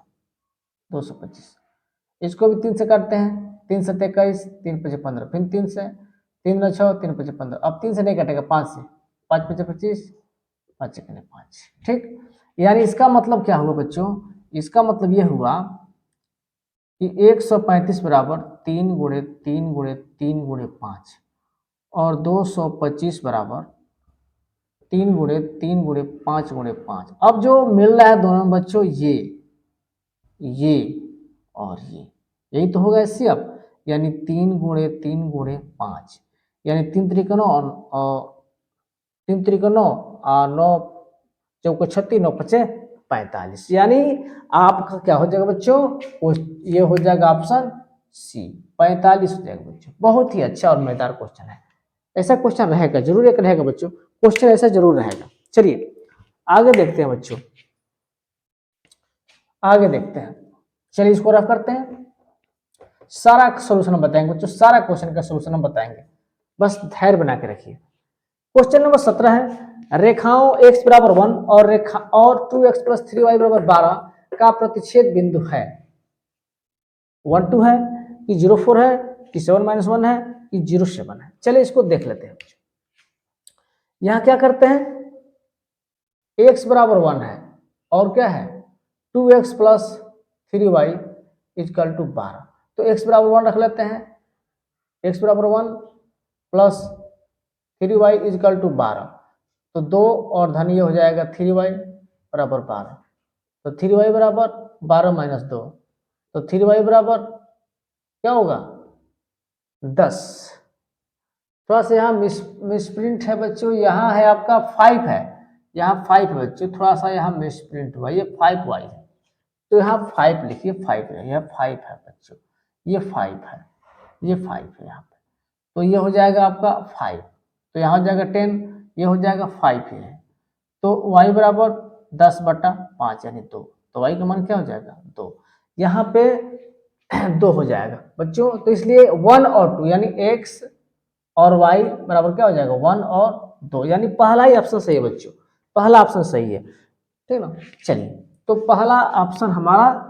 225। इसको भी 3 से काटते हैं, 3 7 21, 3 5 15, फिर 3 से, 3 9 6, 3 5 15। अब 3 से नहीं कटेगा, 5 से, 5 5 25, 5 6 5। ठीक, यानी इसका मतलब क्या हुआ बच्चों? इसका मतलब ये हुआ कि 135 बराबर 3 गुणे 3 गुणे 3 गुणे 5 और 225 बराबर 3 गुणे 3 गुणे 5 गुणे 5। अब जो मिल रहा है दोनों बच्चों, ये और ये, यही तो होगा इससे। अब यानी 3 गुणे 3 गुणे 5, यानी 3 त्रिक 9 और 3 त्रिक 9 और 9 चौको 36, 9 पचे 45, यानी आपका क्या हो जाएगा बच्चों? ये हो जाएगा ऑप्शन सी, 45 हो जाएगा बच्चों। बहुत ही अच्छा और मजेदार क्वेश्चन है। ऐसा क्वेश्चन रहेगा, जरूर एक रहेगा बच्चों, क्वेश्चन ऐसा जरूर रहेगा। चलिए आगे देखते हैं बच्चों, आगे देखते हैं। चलिए इसको रफ करते हैं, सारा सोल्यूशन हम बताएंगे बच्चों, सारा क्वेश्चन का सोल्यूशन हम बताएंगे, बस धैर्य बना के रखिए। क्वेश्चन नंबर 17 है, रेखाओं x बराबर 1 और 2x प्लस 3y बराबर 12 का प्रतिच्छेद बिंदु है। 1 2 है कि 0 4 है कि 7 -1 है कि 0 7 है। चलिए इसको देख लेते हैं। यहां क्या करते हैं, x बराबर 1 है और क्या है 2x plus 3y is equal to 12। तो x बराबर 1 रख लेते हैं, x बराबर 1 प्लस 3y इजकल टू 12। तो 2 और धन ये हो जाएगा 3y बराबर 12। तो 3y बराबर 12 माइनस 2, तो 3y बराबर क्या होगा 10। थोड़ा सा यहाँ मिसप्रिंट है बच्चों, यहाँ है आपका 5 है, यहाँ 5 है बच्चों, थोड़ा सा यहाँ मिसप्रिंट हुआ, ये 5y है तो यहाँ 5 लिखिए, 5 है, यह 5 है बच्चों, ये 5 है, ये 5 है यहाँ पे, तो ये हो जाएगा आपका 5, तो यहाँ हो जाएगा 10, ये हो जाएगा 5 है, तो y बराबर 10/5 यानी 2, तो y का मान क्या हो जाएगा 2, यहाँ पे 2 हो जाएगा बच्चों। तो इसलिए 1 और 2 यानी x और y बराबर क्या हो जाएगा 1 और 2, यानी पहला ही ऑप्शन सही है बच्चों, पहला ऑप्शन सही है, ठीक ना। चलिए, तो पहला ऑप्शन हमारा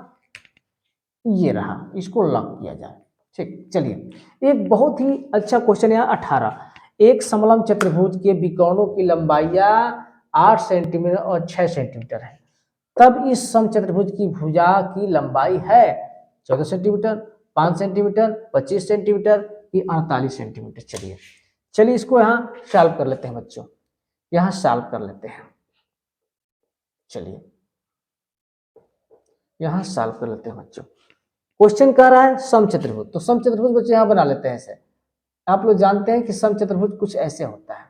ये रहा, इसको लॉक किया जाए। ठीक, चलिए एक बहुत ही अच्छा क्वेश्चन है 18। एक समलंब चतुर्भुज के विकर्णों की लंबाइयां 8 सेंटीमीटर और 6 सेंटीमीटर है, तब इस समचतुर्भुज की भुजा की लंबाई है 14 सेंटीमीटर, 5 सेंटीमीटर, 25 सेंटीमीटर की 48 सेंटीमीटर। चलिए इसको यहाँ सॉल्व कर लेते हैं बच्चों, यहाँ सॉल्व कर लेते हैं। चलिए यहाँ सॉल्व कर लेते हैं बच्चों। क्वेश्चन कह रहा है समचतुर्भुज, तो समचतुर्भुज बच्चों यहाँ बना लेते हैं ऐसे। आप लोग जानते हैं कि समचतुर्भुज कुछ ऐसे होता है,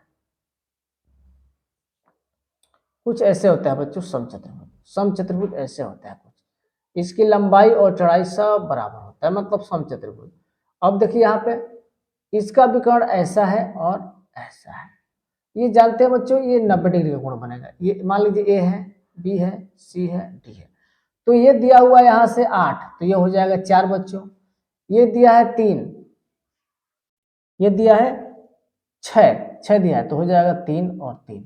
कुछ ऐसे होता है बच्चों समचतुर्भुज ऐसे होता है कुछ, इसकी लंबाई और चौड़ाई सब बराबर होता है, मतलब समचतुर्भुज। अब देखिए यहाँ पे इसका विकर्ण ऐसा है और ऐसा है, ये जानते हैं बच्चों, ये 90 डिग्री का कोण बनेगा। ये मान लीजिए A है, B है, C है, D है, तो ये दिया हुआ यहाँ से 8, तो ये हो जाएगा 4 बच्चों, ये दिया है 3, ये दिया है 6 दिया है, तो हो जाएगा 3 और 3।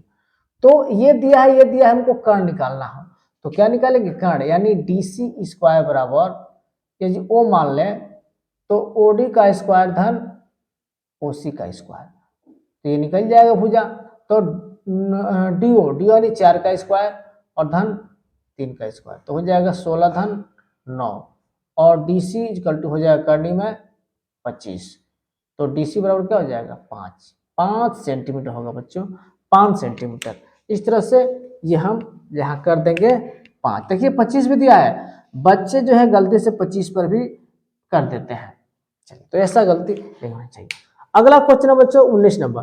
तो ये दिया है, ये दिया है, हमको कर्ण निकालना हो, तो क्या निकालेंगे कर्ण, यानी DC स्क्वायर बराबर, ये जो O मान लें तो OD का स्क्वायर धन OC का स्क्वायर, तो ये निकल जाएगा भुजा। तो DO यानी 4 का स्क्वायर और धन 3 का स्क्वायर, तो हो जाएगा 16 धन 9, और DC इक्वल टू हो जाएगा कर्णी में 25, तो DC बराबर क्या हो जाएगा 5 सेंटीमीटर होगा बच्चों, 5 सेंटीमीटर। इस तरह से ये हम यहाँ कर देंगे 5। देखिए 25 भी दिया है, बच्चे जो है गलती से 25 पर भी कर देते हैं, चलिए तो ऐसा गलती नहीं होना चाहिए। अगला क्वेश्चन है बच्चों 19 नंबर।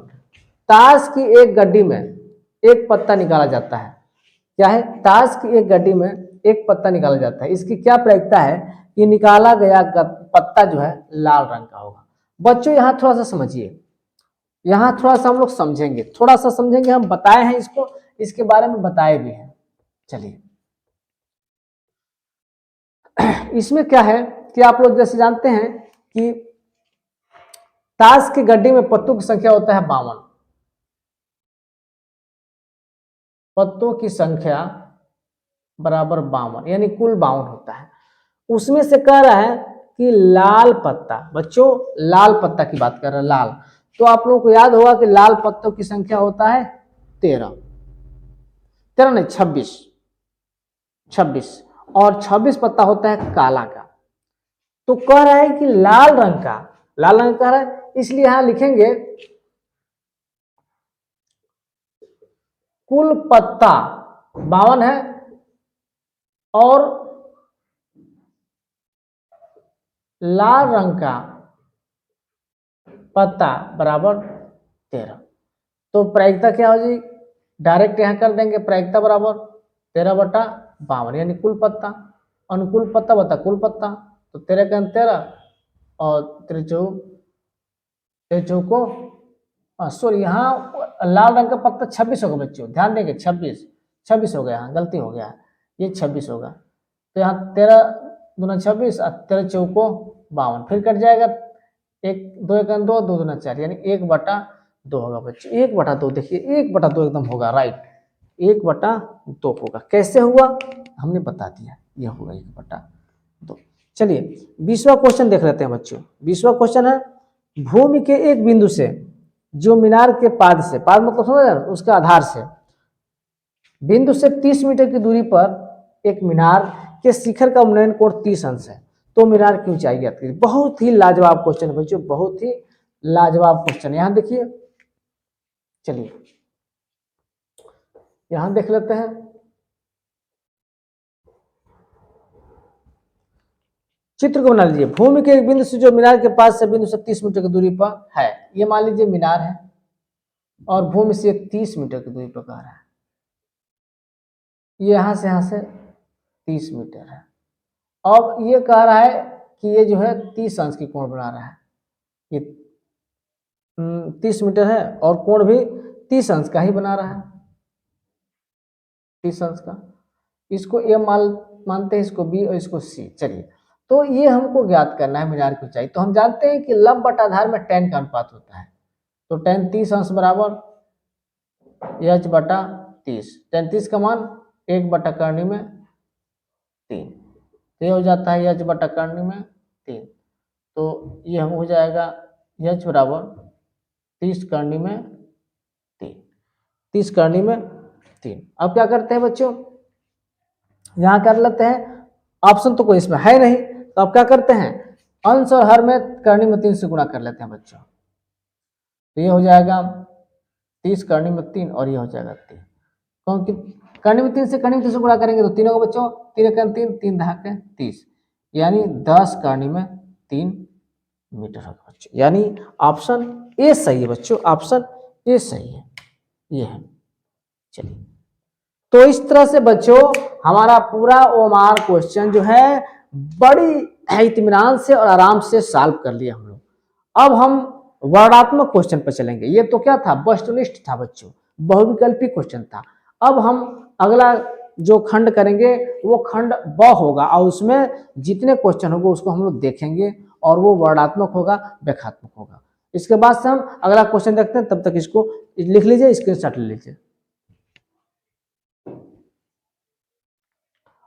ताश की एक गड्डी में एक पत्ता निकाला जाता है, क्या है, ताश की एक गड्डी में एक पत्ता निकाला जाता है, इसकी क्या प्रायिकता है कि निकाला गया पत्ता जो है लाल रंग का होगा। बच्चों यहाँ थोड़ा सा समझिए, यहाँ थोड़ा सा हम लोग समझेंगे, थोड़ा सा समझेंगे, हम बताए हैं इसको, इसके बारे में बताए भी हैं। चलिए इसमें क्या है कि आप लोग जैसे जानते हैं कि ताश की गड्डी में पत्तों की संख्या होता है 52, पत्तों की संख्या बराबर 52 यानी कुल 52 होता है। उसमें से कह रहा है कि लाल पत्ता, बच्चों लाल पत्ता की बात कर रहा है, लाल, तो आप लोगों को याद होगा कि लाल पत्तों की संख्या होता है 13 नहीं 26, और 26 पत्ता होता है काला का। तो कह रहा है कि लाल रंग कह रहा है, इसलिए यहां लिखेंगे कुल पत्ता 52 है और लाल रंग का पत्ता बराबर 13। तो प्रायिकता क्या हो जाएगी, डायरेक्ट यहां कर देंगे, प्रायिकता बराबर 13/52 यानी कुल पत्ता, अनुकूल पत्ता बता कुल पत्ता, तो 13 का 13 और 13 चौको सॉरी, यहाँ लाल रंग का पत्ता 26 होगा बच्चों, ध्यान देंगे 26 हो गया, यहाँ गलती हो गया, ये 26 होगा, तो यहाँ 13 दूना 26 और 13 चौको 52, फिर कट जाएगा 1 2 1 2 2 दूना 4 यानी 1/2 होगा बच्चों, 1/2 देखिए 1/2 एकदम होगा, राइट 1/2 होगा। कैसे हुआ हमने बता दिया, यह होगा 1/2। चलिए 20वां क्वेश्चन देख लेते हैं बच्चों। 20वां क्वेश्चन है, भूमि के एक बिंदु से जो मीनार के पाद से, पाद मतलब समझ रहे हैं, उसका आधार से बिंदु से 30 मीटर की दूरी पर एक मीनार के शिखर का उन्नयन कोण 30 अंश है, तो मीनार की ऊंचाई ज्ञात कीजिए। बहुत ही लाजवाब क्वेश्चन है बच्चों, बहुत ही लाजवाब क्वेश्चन। यहां देखिए, चलिए यहां देख लेते हैं। चित्र को बना लीजिए। भूमि के एक बिंदु से जो मीनार के पास से बिंदु से 30 मीटर की दूरी पर है, ये मान लीजिए मीनार है और भूमि से 30 मीटर की दूरी पर कह रहा है। ये यहां से 30 मीटर है। अब ये कह रहा है कि ये जो है 30 अंश की कोण बना रहा है। ये 30 मीटर है और कोण भी 30 अंश का ही बना रहा है, 30 अंश का। इसको ए मानते हैं, इसको बी और इसको सी। चलिए, तो ये हमको ज्ञात करना है मीनार की ऊंचाई। तो हम जानते हैं कि लंब बटा आधार में tan का अनुपात होता है। तो tan 30 अंश बराबर h बटा 30। tan 30 का मान 1 बटा करनी में 3, तो ये हो जाता है h बटा करनी में 3। तो ये हम हो जाएगा h बराबर 30 करनी में 3, 30 करनी में 3। अब क्या करते हैं बच्चों, यहां कर लेते हैं, ऑप्शन तो कोई इसमें है नहीं, तो अब क्या करते हैं, अंश और हर में करनी में 3 से गुणा कर लेते हैं बच्चों। तो ये हो जाएगा 30 करनी में 3 और ये हो जाएगा 3, क्योंकि करनी में 3 से करनी में 3 से गुणा करेंगे तो 3 होगा बच्चों। 3 का 3, 3 दहाके 30, यानी 10 करनी में 3 मीटर होगा बच्चों। यानी ऑप्शन ए सही है बच्चों, ऑप्शन ए सही है, ये है। चलिए, तो इस तरह से बच्चों हमारा पूरा ओमार क्वेश्चन जो है बड़ी इत्मीनान से और आराम से सॉल्व कर लिया हम लोग। अब हम वर्णात्मक क्वेश्चन पर चलेंगे। ये तो क्या था, वस्तुनिष्ठ था बच्चों, बहुविकल्पी क्वेश्चन था। अब हम अगला जो खंड करेंगे वो खंड ब होगा और उसमें जितने क्वेश्चन होंगे उसको हम लोग देखेंगे और वो वर्णात्मक होगा, व्याख्यात्मक होगा। इसके बाद से हम अगला क्वेश्चन देखते हैं, तब तक इसको लिख लीजिए, स्क्रीनशॉट ले लीजिए।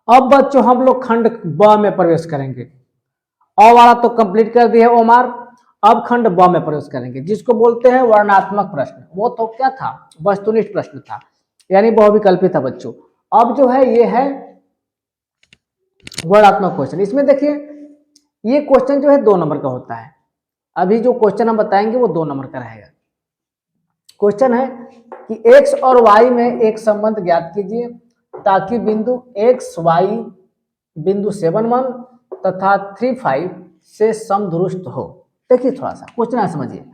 अब बच्चों हम लोग खंड ब में प्रवेश करेंगे। अ वाला तो कंप्लीट कर दिया ओमार, अब खंड ब में प्रवेश करेंगे, जिसको बोलते हैं वर्णात्मक प्रश्न। वो तो क्या था, वस्तुनिष्ठ प्रश्न था, यानी बहुविकल्पी था बच्चों। अब जो है ये है वर्णात्मक क्वेश्चन। इसमें देखिए ये क्वेश्चन जो है 2 नंबर का होता है। अभी जो क्वेश्चन हम बताएंगे वो 2 नंबर का रहेगा। क्वेश्चन है कि एक्स और वाई में एक संबंध ज्ञात कीजिए ताकि बिंदु एक्स वाई बिंदु 7, 1 तथा 3, 5 से समदुरुस्त हो। देखिए थोड़ा सा क्वेश्चन समझिए।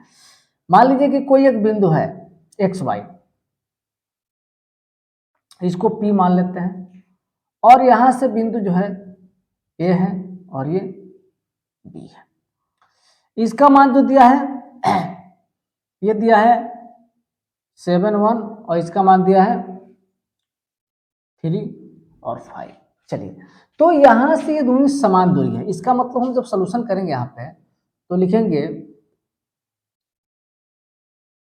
मान लीजिए कि कोई एक बिंदु है एक्स वाई, इसको P मान लेते हैं, और यहां से बिंदु जो है A है और ये B है। इसका मान जो दिया है ये दिया है 7, 1 और इसका मान दिया है 3 और 5। चलिए, तो यहां से ये दोनों समान दूरी है। इसका मतलब हम जब सॉल्यूशन करेंगे यहाँ पे तो लिखेंगे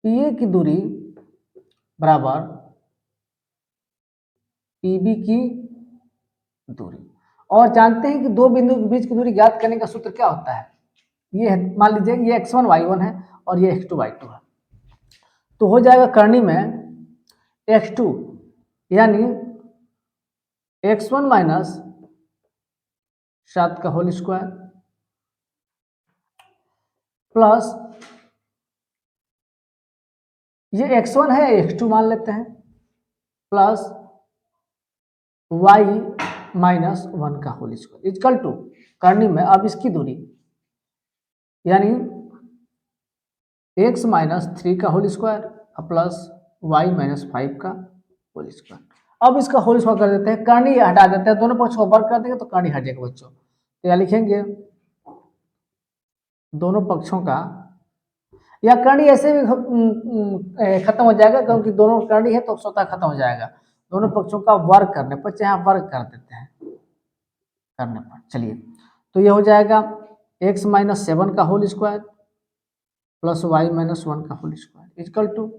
PA की दूरी बराबर PB की दूरी, और जानते हैं कि दो बिंदु के बीच की दूरी ज्ञात करने का सूत्र क्या होता है। ये है, मान लीजिए ये x1 y1 है और ये x2 y2 है, तो हो जाएगा करनी में x2 यानी x1 माइनस 7 का होल स्क्वायर प्लस ये x1 है x2 मान लेते हैं प्लस y माइनस 1 का होल स्क्वायर इक्वल टू करनी में अब इसकी दूरी यानी x माइनस 3 का whole square plus y minus 5 का होल स्क्वायर। अब इसका होल स्क्वायर कर देते हैं, करनी हटा देते हैं, दोनों पक्ष को वर्ग कर देंगे तो करनी हट जाएगा बच्चों। तो यह लिखेंगे दोनों पक्षों का, या करनी ऐसे भी खत्म हो जाएगा क्योंकि दोनों करनी है तो स्वतः खत्म हो जाएगा। दोनों पक्षों का वर्ग करने पर, चाहे वर्ग कर देते हैं करने पर। चलिए, तो ये हो जाएगा x माइनस 7 का whole square plus y minus 1 का whole square equal to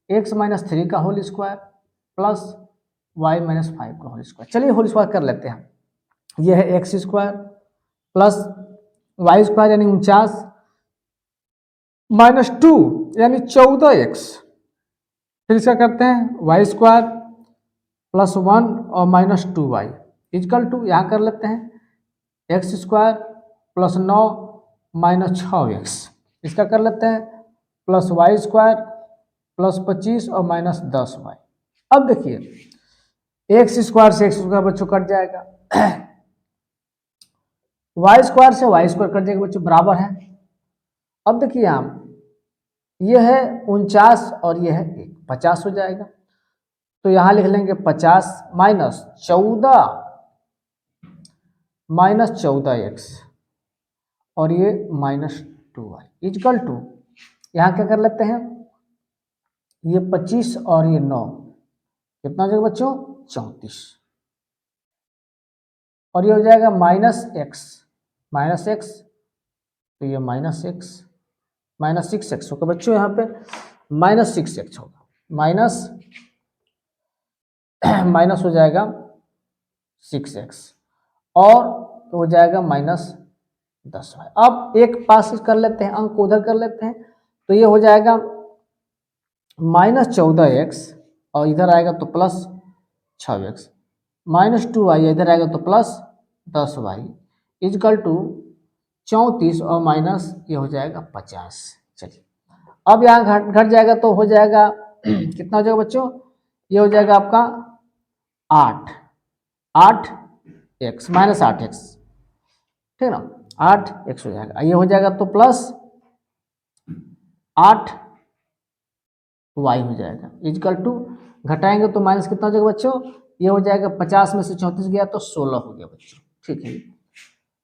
x minus 3 का whole square plus y minus 5 का होल स्क्वायर। चलिए होल स्क्वायर कर लेते हैं। ये है x square plus y square यानी 49 माइनस 2 यानी 14x, फिर इसका करते हैं वाई स्क्वायर प्लस 1 और माइनस 2y इक्वल टू, यहाँ कर लेते हैं एक्स स्क्वायर +9 माइनस 6x, इसका कर लेते हैं +y² +25 और -10y। अब देखिए x² से x² बच्चों कट जाएगा, y² से y² कट जाएगा बच्चों, बराबर है। अब देखिए यहाँ ये है 49 और ये है 1, 50 हो जाएगा। तो यहां लिख लेंगे 50 माइनस 14x और ये -2y इक्वल टू, यहां क्या कर लेते हैं, ये 25 और ये 9, कितना हो जाएगा बच्चों 34, और ये हो जाएगा -x, तो ये -6x होगा बच्चों, यहाँ पे -6x होगा, माइनस हो जाएगा 6x और तो हो जाएगा -10y। अब एक पास कर लेते हैं, अंक उधर कर लेते हैं, तो ये हो जाएगा -14x और इधर आएगा तो +6x, -2y इधर आएगा तो +10y इक्वल टू 34 और माइनस ये हो जाएगा 50। चलिए अब यहाँ घट जाएगा तो हो जाएगा कितना हो जाएगा बच्चों, ये हो जाएगा आपका 8x -8x, ठीक है ना, 8x हो जाएगा, ये हो जाएगा तो +8y हो जाएगा इक्वल टू, घटाएंगे तो माइनस कितना हो जाएगा बच्चों, ये हो जाएगा 50 में से 34 गया तो 16 हो गया बच्चों, ठीक है।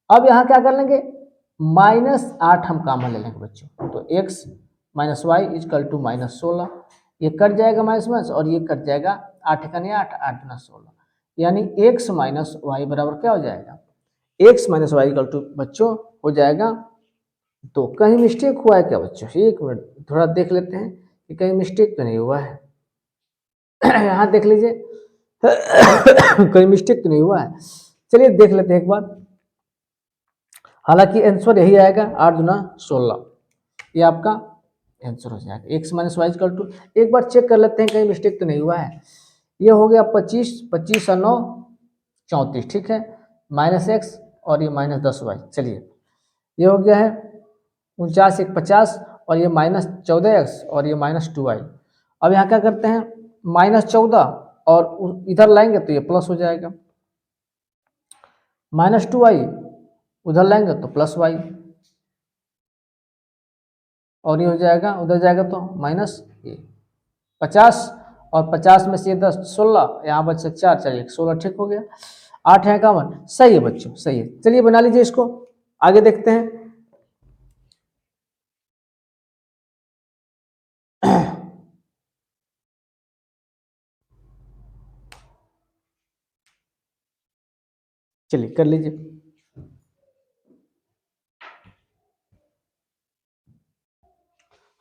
अब यहाँ क्या कर लेंगे, -8 हम काम ले लेंगे बच्चों, तो x - y इक्वल टू -16, ये कट जाएगा माइनस और ये कट जाएगा, 8 का नहीं 8, 8 गुना 16, यानी x - y बराबर क्या हो जाएगा, x - y इक्वल टू बच्चों हो जाएगा। तो कहीं मिस्टेक हुआ है क्या बच्चों, एक मिनट थोड़ा देख लेते हैं कि कहीं मिस्टेक तो नहीं हुआ है यहाँ देख लीजिए कहीं मिस्टेक तो नहीं हुआ है, चलिए देख लेते हैं एक बार। हालांकि आंसर यही आएगा 8 गुना 16, ये आपका आंसर हो जाएगा। x - y इक्वल टू, एक बार चेक कर लेते हैं कहीं मिस्टेक तो नहीं हुआ है। ये हो गया 25 और 9 34, ठीक है, -x और ये -10y। चलिए ये हो गया है 49 1 50 और ये -14x और ये -2y। अब यहाँ क्या करते हैं, -14 और इधर लाएंगे तो ये प्लस हो जाएगा, -2y उधर लाएंगे तो +y और ये हो जाएगा, उधर जाएगा तो -50 और 50 में से 10 16, यहाँ बच्चे 4 चलिए 16, ठीक हो गया। 8 है 51, सही है बच्चों, सही है। चलिए बना लीजिए इसको, आगे देखते हैं। चलिए कर लीजिए।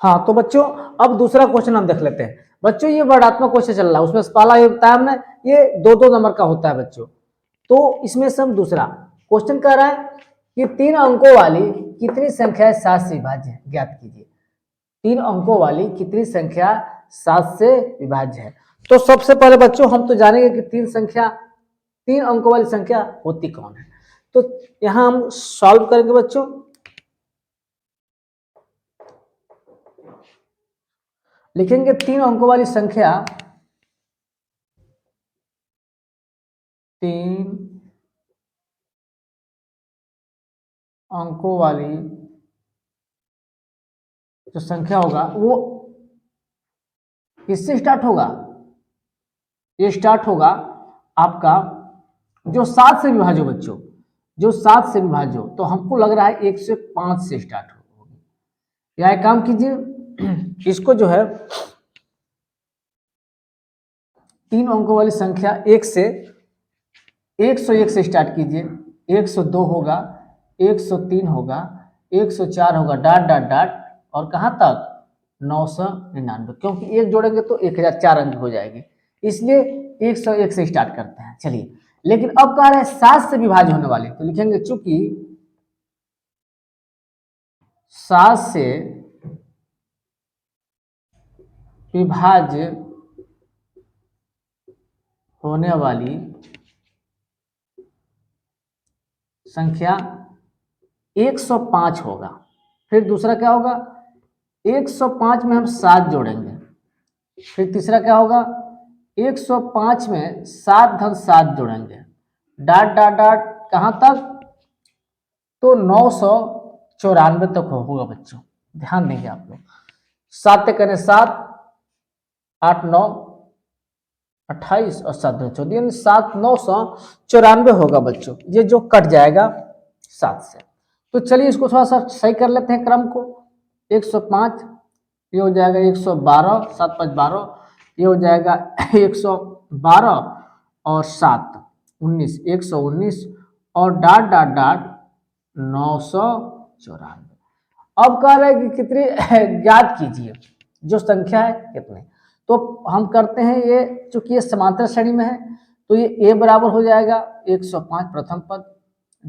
हाँ तो बच्चों अब दूसरा क्वेश्चन हम देख लेते हैं। बच्चों ये वर्णात्मक क्वेश्चन चल रहा है, उसमें पहला ये बताया हमने, ये 2-2 नंबर का होता है बच्चों। तो इसमें से हम दूसरा क्वेश्चन कह रहा है कि 3 अंकों वाली कितनी संख्या 7 से विभाज्य है, ज्ञात कीजिए। 3 अंकों वाली कितनी संख्या 7 से विभाज्य है। तो सबसे पहले बच्चों हम तो जानेंगे कि 3 अंकों वाली संख्या होती कौन है। तो यहां हम सॉल्व करेंगे बच्चों। लिखेंगे 3 अंकों वाली संख्या, 3 अंकों वाली जो संख्या होगा वो किससे स्टार्ट होगा, ये स्टार्ट होगा आपका जो 7 से विभाज्य हो बच्चों, जो 7 से विभाज्य हो। तो हमको लग रहा है 1 से 5 से स्टार्ट होगी। या एक काम कीजिए, इसको जो है 3 अंकों वाली संख्या 1 से 101 से स्टार्ट कीजिए, 102 होगा, 103 होगा, 104 होगा, डाट डाट डाट, और कहां तक 999, क्योंकि एक जोड़ेंगे तो 1004 अंक हो जाएगी, इसलिए 101 से स्टार्ट करते हैं। चलिए लेकिन अब कह रहे हैं 7 से विभाज्य होने वाले, तो लिखेंगे चूंकि 7 से विभाज्य होने वाली संख्या 105 होगा। फिर दूसरा क्या होगा, 105 में हम 7 जोड़ेंगे। फिर तीसरा क्या होगा, 105 में 7 धन 7 जोड़ेंगे, डाट डाट डाट कहाँ तक, तो 994 तक होगा बच्चों। ध्यान देंगे आप लोग, 7 करें 7, 8 9 28 और 7 2 14, यानी 7 994 होगा बच्चों, ये जो कट जाएगा 7 से। तो चलिए इसको थोड़ा सा सही कर लेते हैं क्रम को। 105 ये हो जाएगा 112, 7 5 12, ये हो जाएगा 112 और 7 19, 119 और डाट डाट डाट 994। अब कह रहे हैं कि कितनी ज्ञात कीजिए, जो संख्या है कितने। तो हम करते हैं, ये चूंकि ये समांतर श्रेणी में है तो ये a बराबर हो जाएगा 105 प्रथम पद,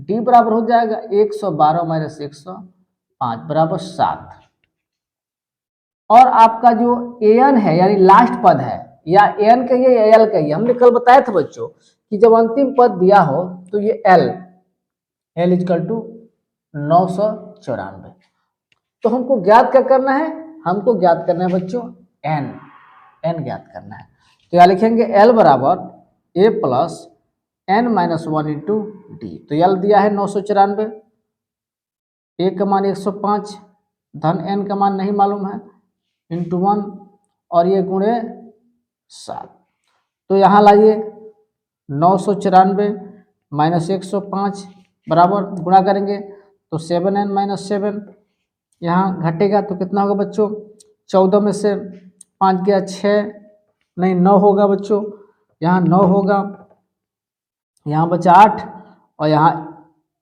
d बराबर हो जाएगा 112 माइनस 105 बराबर 7, और आपका जो an है यानी लास्ट पद है, या an कहिए या l कहिए, हमने कल बताया था बच्चों कि जब अंतिम पद दिया हो तो ये l इक्वल टू 994। तो हमको ज्ञात क्या करना है, हमको ज्ञात करना है बच्चों n ज्ञात करना है। तो यहाँ लिखेंगे l बराबर a plus n minus 1 into D. तो l दिया है 994, a का मान 105 धन n का मान नहीं मालूम है, इंटू 1 और ये गुणे 7। तो यहाँ लाइए 994 माइनस 105 बराबर गुणा करेंगे तो 7n माइनस 7, यहाँ घटेगा तो कितना होगा बच्चों, 14 में से 5 गया 6, नहीं 9 होगा बच्चों, यहाँ 9 होगा, यहाँ बचा 8 और यहाँ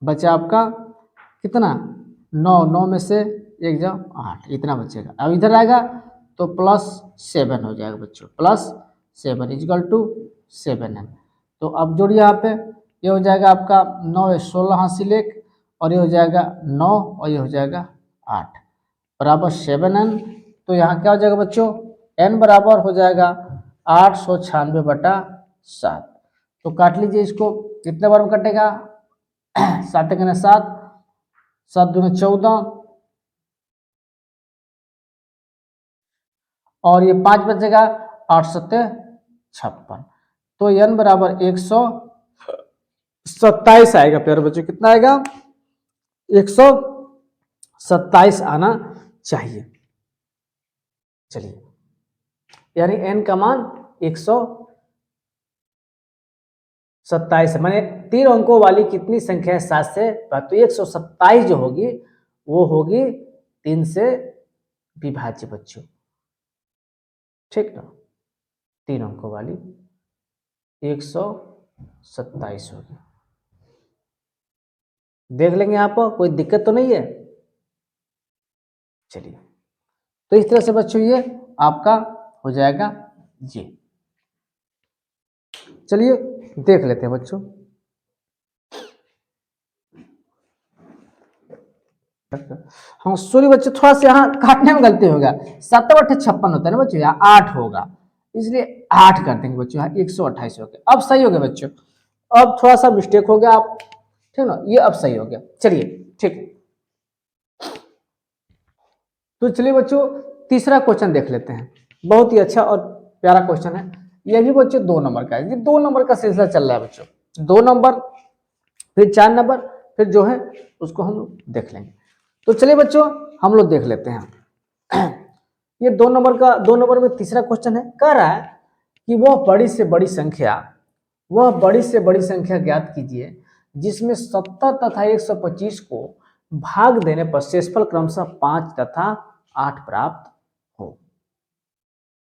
बचा आपका कितना 9 में से 1 जाओ 8, इतना बचेगा। अब इधर आएगा तो प्लस 7 हो जाएगा बच्चों, प्लस 7 इक्वल टू 7n। तो अब जोड़िए यहाँ पे, ये हो जाएगा आपका 9 16 हासिल 1 और ये हो जाएगा 9 और ये हो जाएगा 8 बराबर 7n। तो यहाँ क्या हो जाएगा बच्चों, n बराबर हो जाएगा 896/7। तो काट लीजिए इसको, कितने बार में कटेगा 7 के 7, 7 दूनी 14 और ये 5 बचेगा, 8 7 56। तो n बराबर 127 आएगा प्यारे बच्चों, कितना आएगा 127 आना चाहिए। चलिए, यानी n का मान 127 है, माने 3 अंकों वाली कितनी संख्या है 7 से, तो 127 जो होगी वो होगी 3 से विभाज्य बच्चों, ठीक ना, 3 अंकों वाली 127 होगी। देख लेंगे यहाँ पर कोई दिक्कत तो नहीं है। चलिए, तो इस तरह से बच्चों ये आपका हो जाएगा ये। चलिए देख लेते हैं बच्चों, हाँ सॉरी बच्चों, थोड़ा सा यहाँ काटने में गलती हो गया, 7 8 56 होता है ना बच्चों, यहाँ 8 होगा इसलिए 8 कर देंगे बच्चों, यहाँ 128 हो गया। अब सही हो गया बच्चों, अब थोड़ा सा मिस्टेक हो गया आप, ठीक ना, ये अब सही हो गया। चलिए ठीक, तो चलिए बच्चों तीसरा क्वेश्चन देख लेते हैं, बहुत ही अच्छा और प्यारा क्वेश्चन है। ये भी बच्चों 2 नंबर का है, ये 2 नंबर का सिलसिला चल रहा है बच्चों, 2 नंबर फिर 4 नंबर, फिर जो है उसको हम लोग देख लेंगे। तो चलिए बच्चों हम लोग देख लेते हैं। ये 2 नंबर में तीसरा क्वेश्चन है, कह रहा है कि वह बड़ी से बड़ी संख्या ज्ञात कीजिए जिसमें 70 तथा 125 को भाग देने पर शेषफल क्रमशः 5 तथा 8 प्राप्त हो।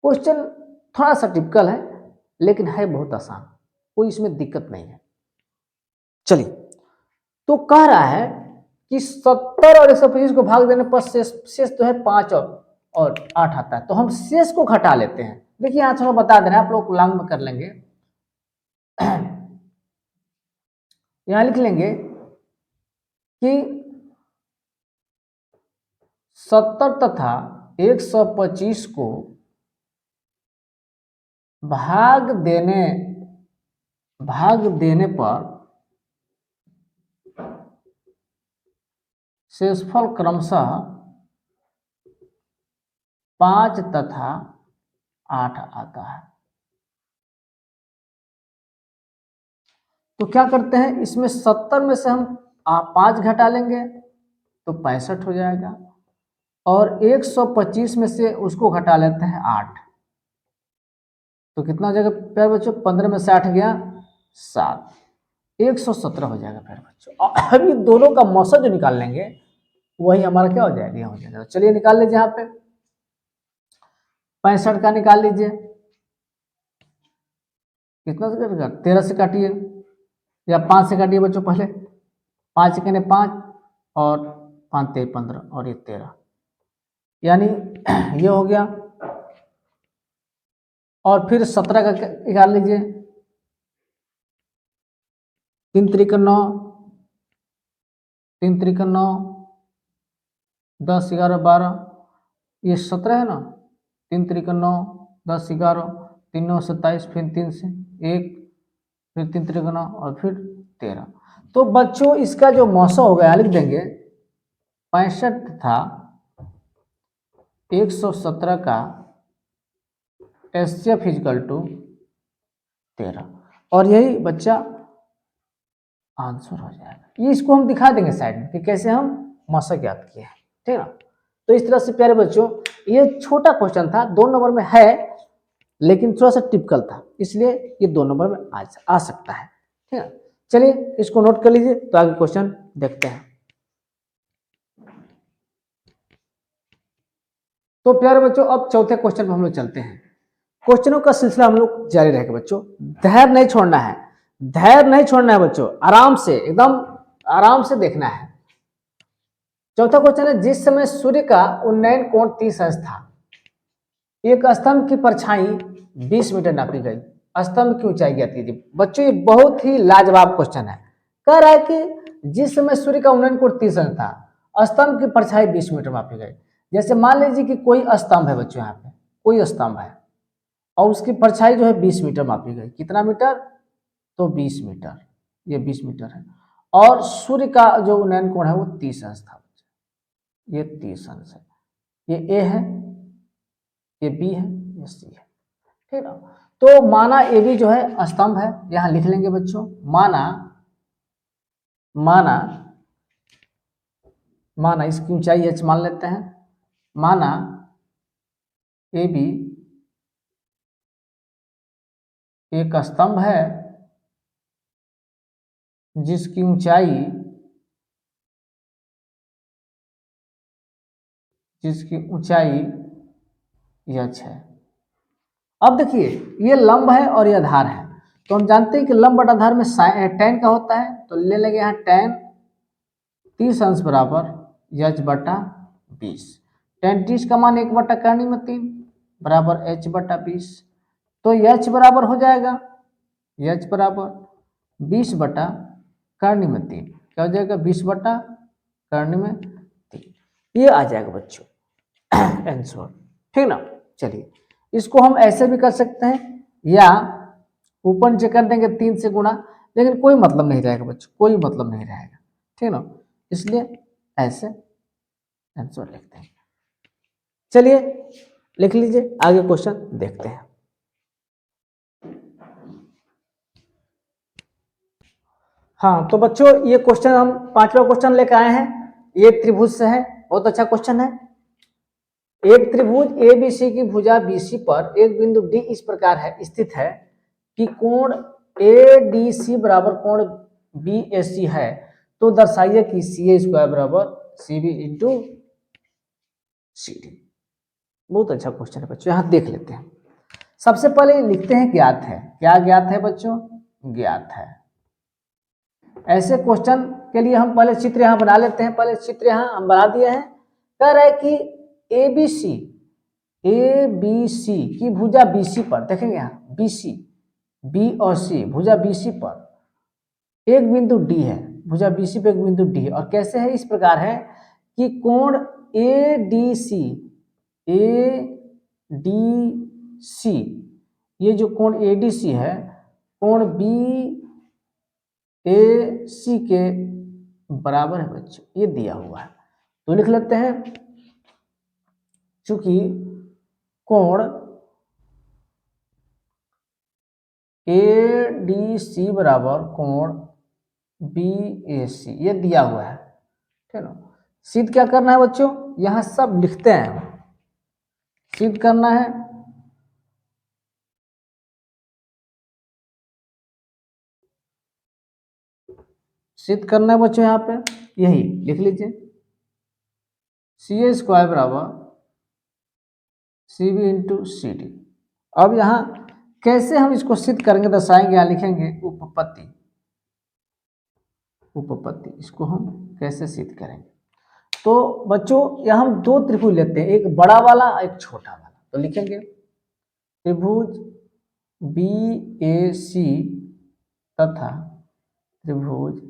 क्वेश्चन थोड़ा सा टिपिकल है लेकिन है बहुत आसान, कोई इसमें दिक्कत नहीं है। चलिए, तो कह रहा है कि 70 और 125 को भाग देने पर शेष तो है 5 और 8 आता है, तो हम शेष को घटा लेते हैं। देखिए यहाँ थोड़ा बता दे रहे हैं, आप लोग लांग में कर लेंगे। यहाँ लिख लेंगे कि 70 तथा 125 को भाग देने पर शेषफल क्रमशः 5 तथा 8 आता है। तो क्या करते हैं, इसमें 70 में से हम 5 घटा लेंगे तो 65 हो जाएगा, और 125 में से उसको घटा लेते हैं 8, तो कितना हो जाएगा प्यारे बच्चों, 15 में से 8 गया 7, 117 हो जाएगा प्यारे बच्चों। अभी दोनों का मौसा जो निकाल लेंगे वही हमारा क्या हो जाएगा, हो जाएगा। चलिए निकाल लीजिए, यहाँ पे 65 का निकाल लीजिए, कितना से कटेगा, 13 से काटिए या 5 से काटिए बच्चों, पहले 5 के 5 और 5 3 15 और ये 13, यानी ये हो गया। और फिर 17 का निकाल लीजिए, 3 3 9, 3 3 9, 10 11 12, ये 17 है ना, 3 3 9, 10 11, 3 9 27, फिर 3 से 1, फिर 3 3 9 और फिर 13। तो बच्चों इसका जो मौसा होगा यहाँ लिख देंगे, 65 था 117 का HCF इक्वल टू 13, और यही बच्चा आंसर हो जाएगा। ये इसको हम दिखा देंगे साइड में कि कैसे हम मौसा ज्ञात किए हैं, ठीक है ना। तो इस तरह से प्यारे बच्चों ये छोटा क्वेश्चन था, 2 नंबर में है, लेकिन थोड़ा सा टिपिकल था, इसलिए ये 2 नंबर में आ सकता है, ठीक है। चलिए इसको नोट कर लीजिए, तो आगे क्वेश्चन देखते हैं। तो प्यारे बच्चों अब चौथे क्वेश्चन पर हम लोग चलते हैं। क्वेश्चनों का सिलसिला हम लोग जारी रहेगा बच्चों, धैर्य नहीं छोड़ना है, धैर्य नहीं छोड़ना है बच्चों, आराम से, एकदम आराम से देखना है। चौथा क्वेश्चन है, जिस समय सूर्य का उन्नयन कोण 30 अंश था, एक स्तंभ की परछाई 20 मीटर नापी गई, स्तंभ की ऊंचाई ज्ञात कीजिए। बच्चों ये बहुत ही लाजवाब क्वेश्चन है। कह रहा है कि जिस समय सूर्य का उन्नयन कोण 30 अंश था, स्तंभ की परछाई 20 मीटर मापी गई। जैसे मान लीजिए कि कोई स्तंभ है बच्चों, यहाँ पे कोई स्तंभ है और उसकी परछाई जो है 20 मीटर मापी गई। कितना मीटर, तो 20 मीटर, ये 20 मीटर है, और सूर्य का जो उन्नयन कोण है वो 30 अंश था, ये 30 अंश है, ये ए है, ये बी है, ये सी है, ठीक है। तो माना ए बी जो है स्तंभ है, यहां लिख लेंगे बच्चों, माना माना माना इसकी ऊंचाई h मान लेते हैं, माना ए बी एक स्तंभ है जिसकी ऊंचाई h है। अब देखिए ये लंब है और ये आधार है, तो हम जानते हैं कि लंब बटा आधार में tan का होता है, तो ले लेंगे यहाँ tan 30 अंश बराबर h बटा 20। tan 30 का मान 1 बटा करनी में 3 बराबर h बटा 20, तो h बराबर हो जाएगा, h बराबर 20 बटा करनी में 3, क्या हो जाएगा 20 बटा करनी में 3, ये आ जाएगा बच्चों आंसर, ठीक ना। चलिए इसको हम ऐसे भी कर सकते हैं, या ऊपर नीचे कर देंगे 3 से गुणा, लेकिन कोई मतलब नहीं रहेगा बच्चों, कोई मतलब नहीं रहेगा, ठीक ना, इसलिए ऐसे आंसर लिखते हैं। चलिए लिख लीजिए, आगे क्वेश्चन देखते हैं। हाँ तो बच्चों ये क्वेश्चन हम 5वां क्वेश्चन लेकर आए हैं, ये त्रिभुज से है, बहुत अच्छा क्वेश्चन है। एक त्रिभुज एबीसी की भुजा बीसी पर एक बिंदु डी इस प्रकार है स्थित है कि कोण एडीसी बराबर कोण बीएसी है, तो दर्शाइए कि सी स्क्वायर बराबर सीबी इंटू सीडी। बहुत अच्छा क्वेश्चन है बच्चों, यहां देख लेते हैं। सबसे पहले लिखते हैं ज्ञात है, क्या ज्ञात है बच्चों, ज्ञात है। ऐसे क्वेश्चन के लिए हम पहले चित्र यहां बना लेते हैं, पहले चित्र यहां हम बना दिए हैं। कह रहा है कि ए बी सी की भुजा बीसी पर, देखेंगे यहाँ बीसी, बी और सी भुजा बीसी पर एक बिंदु डी है, भुजा बीसी पे एक बिंदु डी है, और कैसे है, इस प्रकार है कि कोण ए डी सी ये जो कोण ए डी सी है, कोण बी ए सी के बराबर है बच्चों, ये दिया हुआ है। तो लिख लेते हैं, चूंकि कोण ए डी सी बराबर कोण बी ए सी, ये दिया हुआ है, ठीक है ना। सिद्ध क्या करना है बच्चों, यहां सब लिखते हैं, सिद्ध करना है सिद्ध करना है बच्चों, यहां पे यही लिख लीजिए, सी ए स्क्वायर बराबर C B into C D. अब यहां कैसे हम इसको सिद्ध करेंगे, दर्शाएंगे, यहां लिखेंगे उपपत्ति, उपपत्ति इसको हम कैसे सिद्ध करेंगे। तो बच्चों यहां हम दो त्रिभुज लेते हैं, एक बड़ा वाला एक छोटा वाला, तो लिखेंगे त्रिभुज बी ए सी तथा त्रिभुज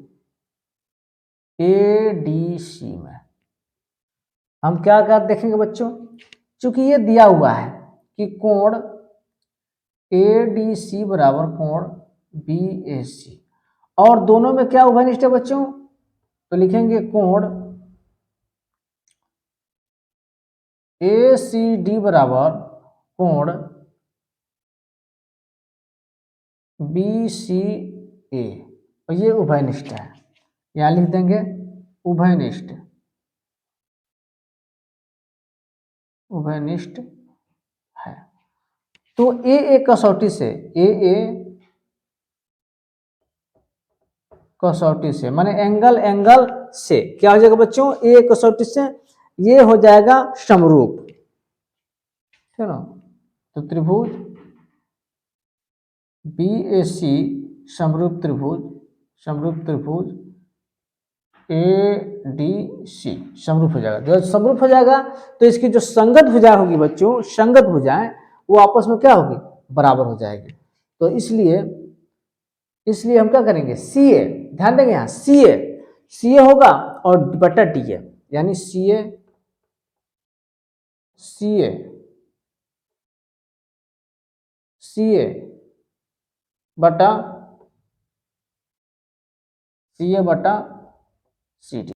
ए डी सी में हम क्या क्या देखेंगे बच्चों, चूंकि ये दिया हुआ है कि कोण ए डी सी बराबर कोण बी ए सी, और दोनों में क्या उभयनिष्ठ है बच्चों, तो लिखेंगे कोण ए सी डी बराबर कोण बी सी ए, और ये उभयनिष्ठ है, यहां लिख देंगे उभयनिष्ठ, उभयनिष्ठ है। तो ए कसौटी से, ए कसौटी से माने एंगल एंगल से क्या हो जाएगा बच्चों, ए कसौटी से ये हो जाएगा समरूप, ठीक है ना। तो त्रिभुज बी ए सी समरूप त्रिभुज, समरूप त्रिभुज ए डी सी समरूप हो जाएगा। जब समरूप हो जाएगा तो इसकी जो संगत भुजा होगी बच्चों, संगत भुजाएं वो आपस में क्या होगी, बराबर हो जाएगी। तो इसलिए इसलिए हम क्या करेंगे, सी ए, ध्यान देंगे यहाँ सी ए होगा और बटा डी ए, यानी सी ए सी ए बटा सी डी।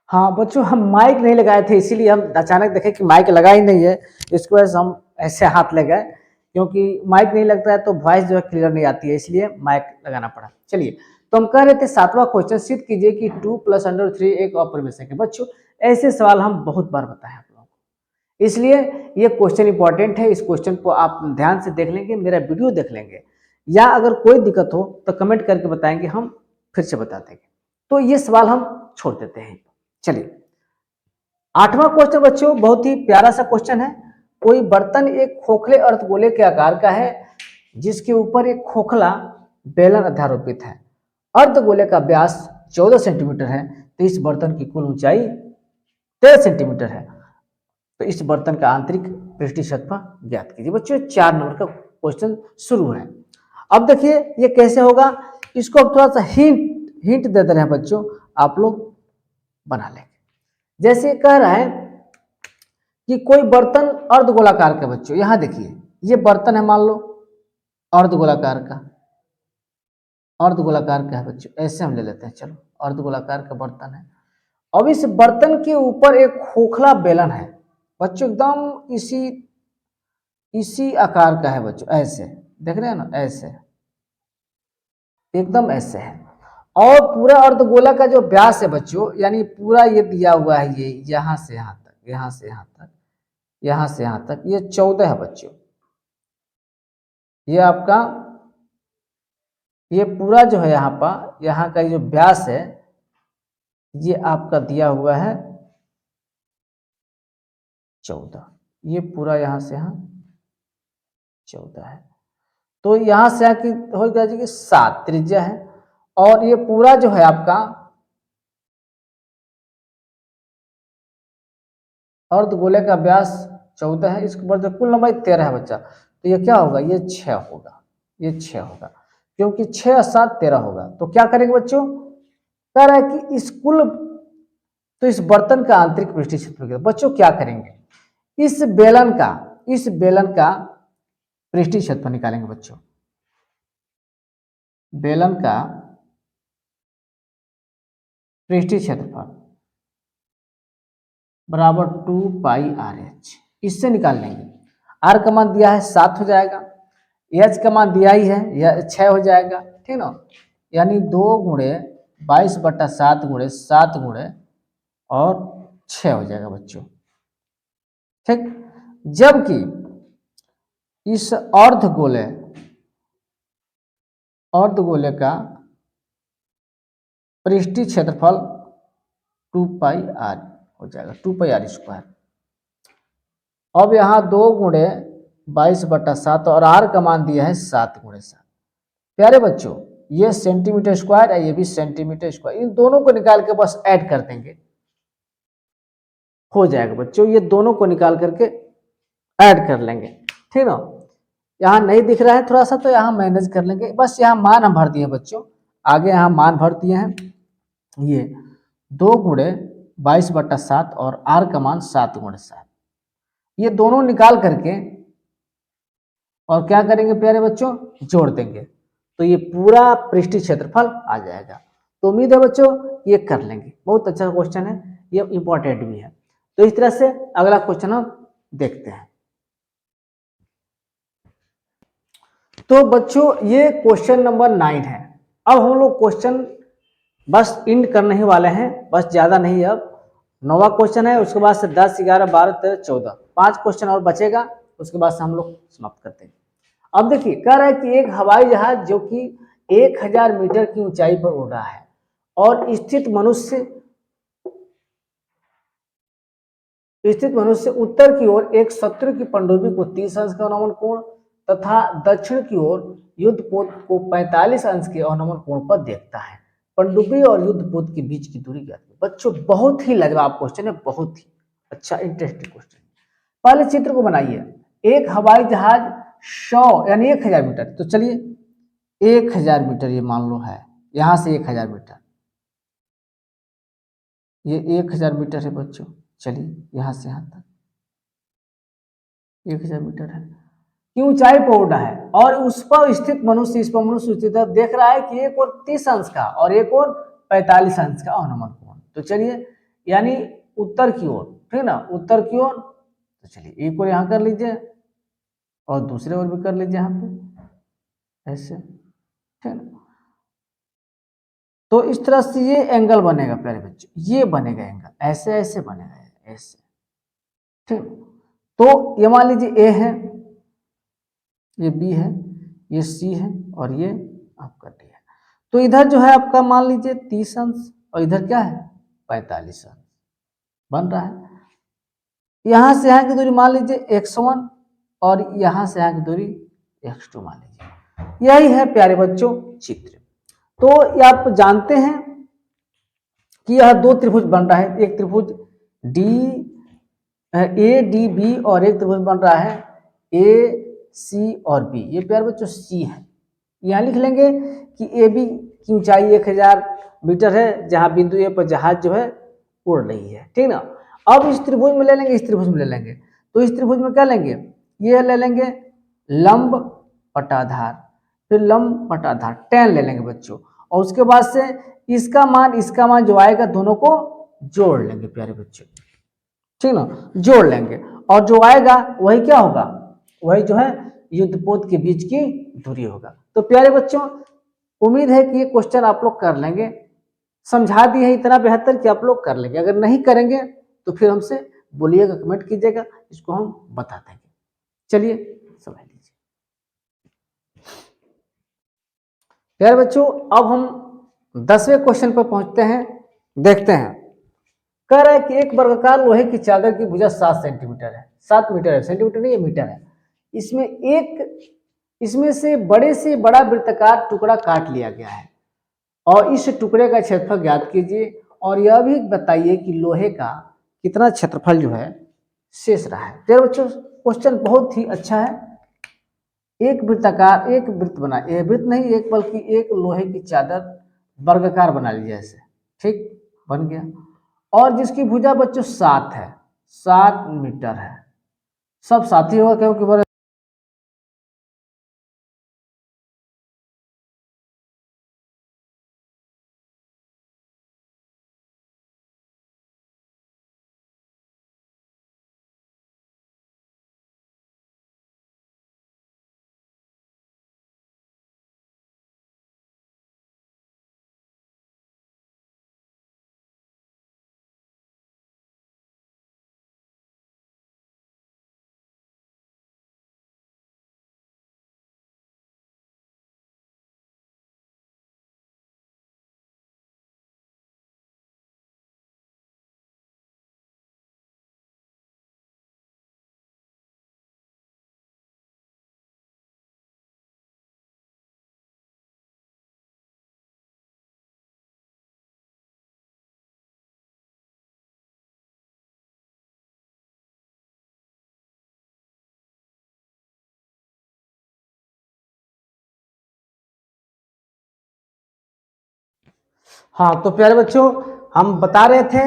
हाँ बच्चों, हम माइक नहीं लगाए थे, इसीलिए हम अचानक देखे कि माइक लगा ही नहीं है, इसकी वजह से हम ऐसे हाथ ले गए, क्योंकि माइक नहीं लगता है तो वॉइस जो है क्लियर नहीं आती है, इसलिए माइक लगाना पड़ा। चलिए, तो हम कह रहे थे 7वां क्वेश्चन, सिद्ध कीजिए कि 2 + √3 एक अपरिमेय है। बच्चों, ऐसे सवाल हम बहुत बार बताए आप लोगों को, इसलिए ये क्वेश्चन इंपॉर्टेंट है। इस क्वेश्चन को आप ध्यान से देख लेंगे, मेरा वीडियो देख लेंगे, या अगर कोई दिक्कत हो तो कमेंट करके बताएंगे, हम फिर से बता देंगे। तो ये सवाल हम छोड़ देते हैं। चलिए, 8वां क्वेश्चन बच्चों बहुत ही प्यारा सा क्वेश्चन है। कोई बर्तन एक खोखले अर्धगोले के आकार का है, जिसके ऊपर एक खोखला बेलन अध्यारोपित है। अर्धगोले का व्यास 14 सेंटीमीटर है, तो इस बर्तन की कुल ऊंचाई 13 सेंटीमीटर है। तो इस बर्तन का आंतरिक पृष्ठीय क्षेत्रफल ज्ञात कीजिए। बच्चों, 4 नंबर का क्वेश्चन शुरू है। अब देखिए ये कैसे होगा, इसको अब थोड़ा सा हिंट दे रहे हैं बच्चों, आप लोग बना लेंगे। जैसे कह रहा है कि कोई बर्तन अर्धगोलाकार का, बच्चों यहां देखिए ये बर्तन है, मान लो अर्धगोलाकार का, अर्धगोलाकार का है बच्चों, ऐसे हम ले लेते हैं, चलो अर्धगोलाकार का बर्तन है। अब इस बर्तन के ऊपर एक खोखला बेलन है बच्चों, एकदम इसी आकार का है बच्चों, ऐसे देख रहे हैं ना, ऐसे एकदम ऐसे है। और पूरा अर्धगोला का जो व्यास है बच्चों, यानी पूरा ये दिया हुआ है, ये यहां से यहां तक, यहां से यहां तक, यहां से यहां तक, ये 14 है बच्चों। ये आपका ये पूरा जो है यहाँ पर, यहाँ का जो व्यास है, ये आपका दिया हुआ है 14। ये पूरा यहाँ से यहाँ 14 है, तो यहाँ से यहाँ की हो जाएगी कि 7 त्रिज्या है। और ये पूरा जो है आपका अर्धगोले का व्यास 14 है, इसके बाद कुल लंबाई 13 है बच्चा, तो ये क्या होगा, ये 6 होगा, ये 6 होगा, क्योंकि 6 और 7 13 होगा। तो क्या करेंगे बच्चों, कह रहा है कि इस कुल, तो इस बर्तन का आंतरिक पृष्ठीय क्षेत्रफल, बच्चों क्या करेंगे, इस बेलन का पृष्ठीय क्षेत्रफल निकालेंगे बच्चों। बेलन का पृष्ठीय क्षेत्रफल बराबर 2πRh, इससे निकाल लेंगे। R का मान दिया है 7 हो जाएगा, H का मान दिया ही है, यह 6 हो जाएगा, ठीक ना, यानी 2 गुणे 22/7 गुणे 7 गुणे और 6 हो जाएगा बच्चों, ठीक। जबकि इस अर्धगोले का पृष्ठीय क्षेत्रफल 2πr हो जाएगा, 2πr²। अब यहाँ 2 गुणे 22/7 और R का मान दिया है 7 गुणे 7। प्यारे बच्चों, ये सेंटीमीटर स्क्वायर है, ये भी सेंटीमीटर स्क्वायर, इन दोनों को निकाल के बस ऐड कर देंगे, हो जाएगा बच्चों। ये दोनों को निकाल करके ऐड कर लेंगे, ठीक ना। यहाँ नहीं दिख रहा है थोड़ा सा, तो यहाँ मैनेज कर लेंगे, बस यहाँ मान हम भर दिए बच्चों, आगे यहाँ मान भर दिए हैं। ये 2 गुणे 22/7 और R का मान 7 गुणे 7, ये दोनों निकाल करके और क्या करेंगे प्यारे बच्चों, जोड़ देंगे, तो ये पूरा पृष्ठीय क्षेत्रफल आ जाएगा। तो उम्मीद है बच्चों ये कर लेंगे, बहुत अच्छा क्वेश्चन है, ये इंपॉर्टेंट भी है। तो इस तरह से अगला क्वेश्चन हम देखते हैं। तो बच्चों ये क्वेश्चन नंबर 9 है। अब हम लोग क्वेश्चन बस इंड करने ही वाले हैं, बस ज्यादा नहीं। अब 9वां क्वेश्चन है, उसके बाद से 10, 11, 12, 13, 14 5 क्वेश्चन और बचेगा, उसके बाद से हम लोग समाप्त करते हैं। अब देखिए कह रहा है कि एक हवाई जहाज जो कि 1000 मीटर की ऊंचाई पर उड़ रहा है और स्थित मनुष्य उत्तर की ओर एक शत्रु की पनडुब्बी को 30 अंश के अवनमन कोण तथा दक्षिण की ओर युद्धपोत को 45 अंश के अवनमन कोण पर देखता है। पनडुब्बी और युद्धपोत के बीच की दूरी ज्ञात कीजिए। बच्चों बहुत ही लाजवाब क्वेश्चन है, बहुत ही अच्छा इंटरेस्टिंग क्वेश्चन। पहले चित्र को बनाइए, एक हवाई जहाज 100 यानी 1000 मीटर, तो चलिए 1000 मीटर ये मान लो है, यहां से 1000 मीटर, ये 1000 मीटर है बच्चों। चलिए यहां से यहां तक 1000 मीटर है की ऊंचाई पर उड़ा है और उस पर स्थित मनुष्य, इस पर मनुष्य स्थित है, देख रहा है कि एक और 30 अंश का और एक और 45 अंश का अवनमन कोण। तो चलिए यानी उत्तर की ओर, ठीक ना, उत्तर की ओर। तो चलिए एक और यहाँ कर लीजिए और दूसरे ओर भी कर लीजिए यहाँ पे ऐसे, ठीक ना। तो इस तरह से ये एंगल बनेगा प्यारे बच्चों, ये बनेगा एंगल, ऐसे ऐसे बनेगा ऐसे, ठीक। तो ये मान लीजिए ए है, ये बी है, ये सी है और ये आपका डी है। तो इधर जो है आपका मान लीजिए 30 अंश और इधर क्या है 45 अंश बन रहा है। यहां से यहाँ की दूरी मान लीजिए x1 और यहां से यहाँ की दूरी x2 मान लीजिए। यही है प्यारे बच्चों चित्र। तो ये आप जानते हैं कि यह दो त्रिभुज बन रहा है, एक त्रिभुज डी ए डी बी और एक त्रिभुज बन रहा है ए सी और बी। ये प्यारे बच्चों सी है। यहाँ लिख लेंगे कि ए बी की ऊंचाई 1000 मीटर है, जहां बिंदु ए पर जहाज जो है उड़ रही है, ठीक ना। अब इस त्रिभुज में ले लेंगे, इस त्रिभुज में ले लेंगे। तो इस त्रिभुज में क्या लेंगे, ये ले लेंगे लंब पटाधार, फिर लंब पटाधार tan ले लेंगे बच्चों, और उसके बाद से इसका मान जो आएगा दोनों को जोड़ लेंगे प्यारे बच्चों, ठीक ना, जोड़ लेंगे और जो आएगा वही क्या होगा, वही जो है युद्धपोत के बीच की दूरी होगा। तो प्यारे बच्चों उम्मीद है कि ये क्वेश्चन आप लोग कर लेंगे, समझा दिए हैं इतना बेहतर कि आप लोग कर लेंगे। अगर नहीं करेंगे तो फिर हमसे बोलिएगा, कमेंट कीजिएगा, इसको हम बता देंगे। चलिए समझ लीजिए प्यारे बच्चों, अब हम 10वें क्वेश्चन पर पहुंचते हैं। देखते हैं, कह रहा है कि एक वर्गाकार लोहे की चादर की भुजा 7 सेंटीमीटर है, 7 मीटर है, सेंटीमीटर नहीं है मीटर है। इसमें से बड़ा वृत्ताकार टुकड़ा काट लिया गया है और इस टुकड़े का क्षेत्रफल ज्ञात कीजिए और यह भी बताइए कि लोहे का कितना क्षेत्रफल जो है शेष रहा है। तो बच्चों क्वेश्चन बहुत ही अच्छा है। एक वृत्ताकार, एक वृत्त बना, एक वृत्त नहीं एक बल्कि एक लोहे की चादर वर्गाकार बना लीजिए ऐसे, ठीक बन गया, और जिसकी भुजा बच्चों 7 है, 7 मीटर है। सब साथ ही होगा क्योंकि हाँ, तो प्यारे बच्चों हम बता रहे थे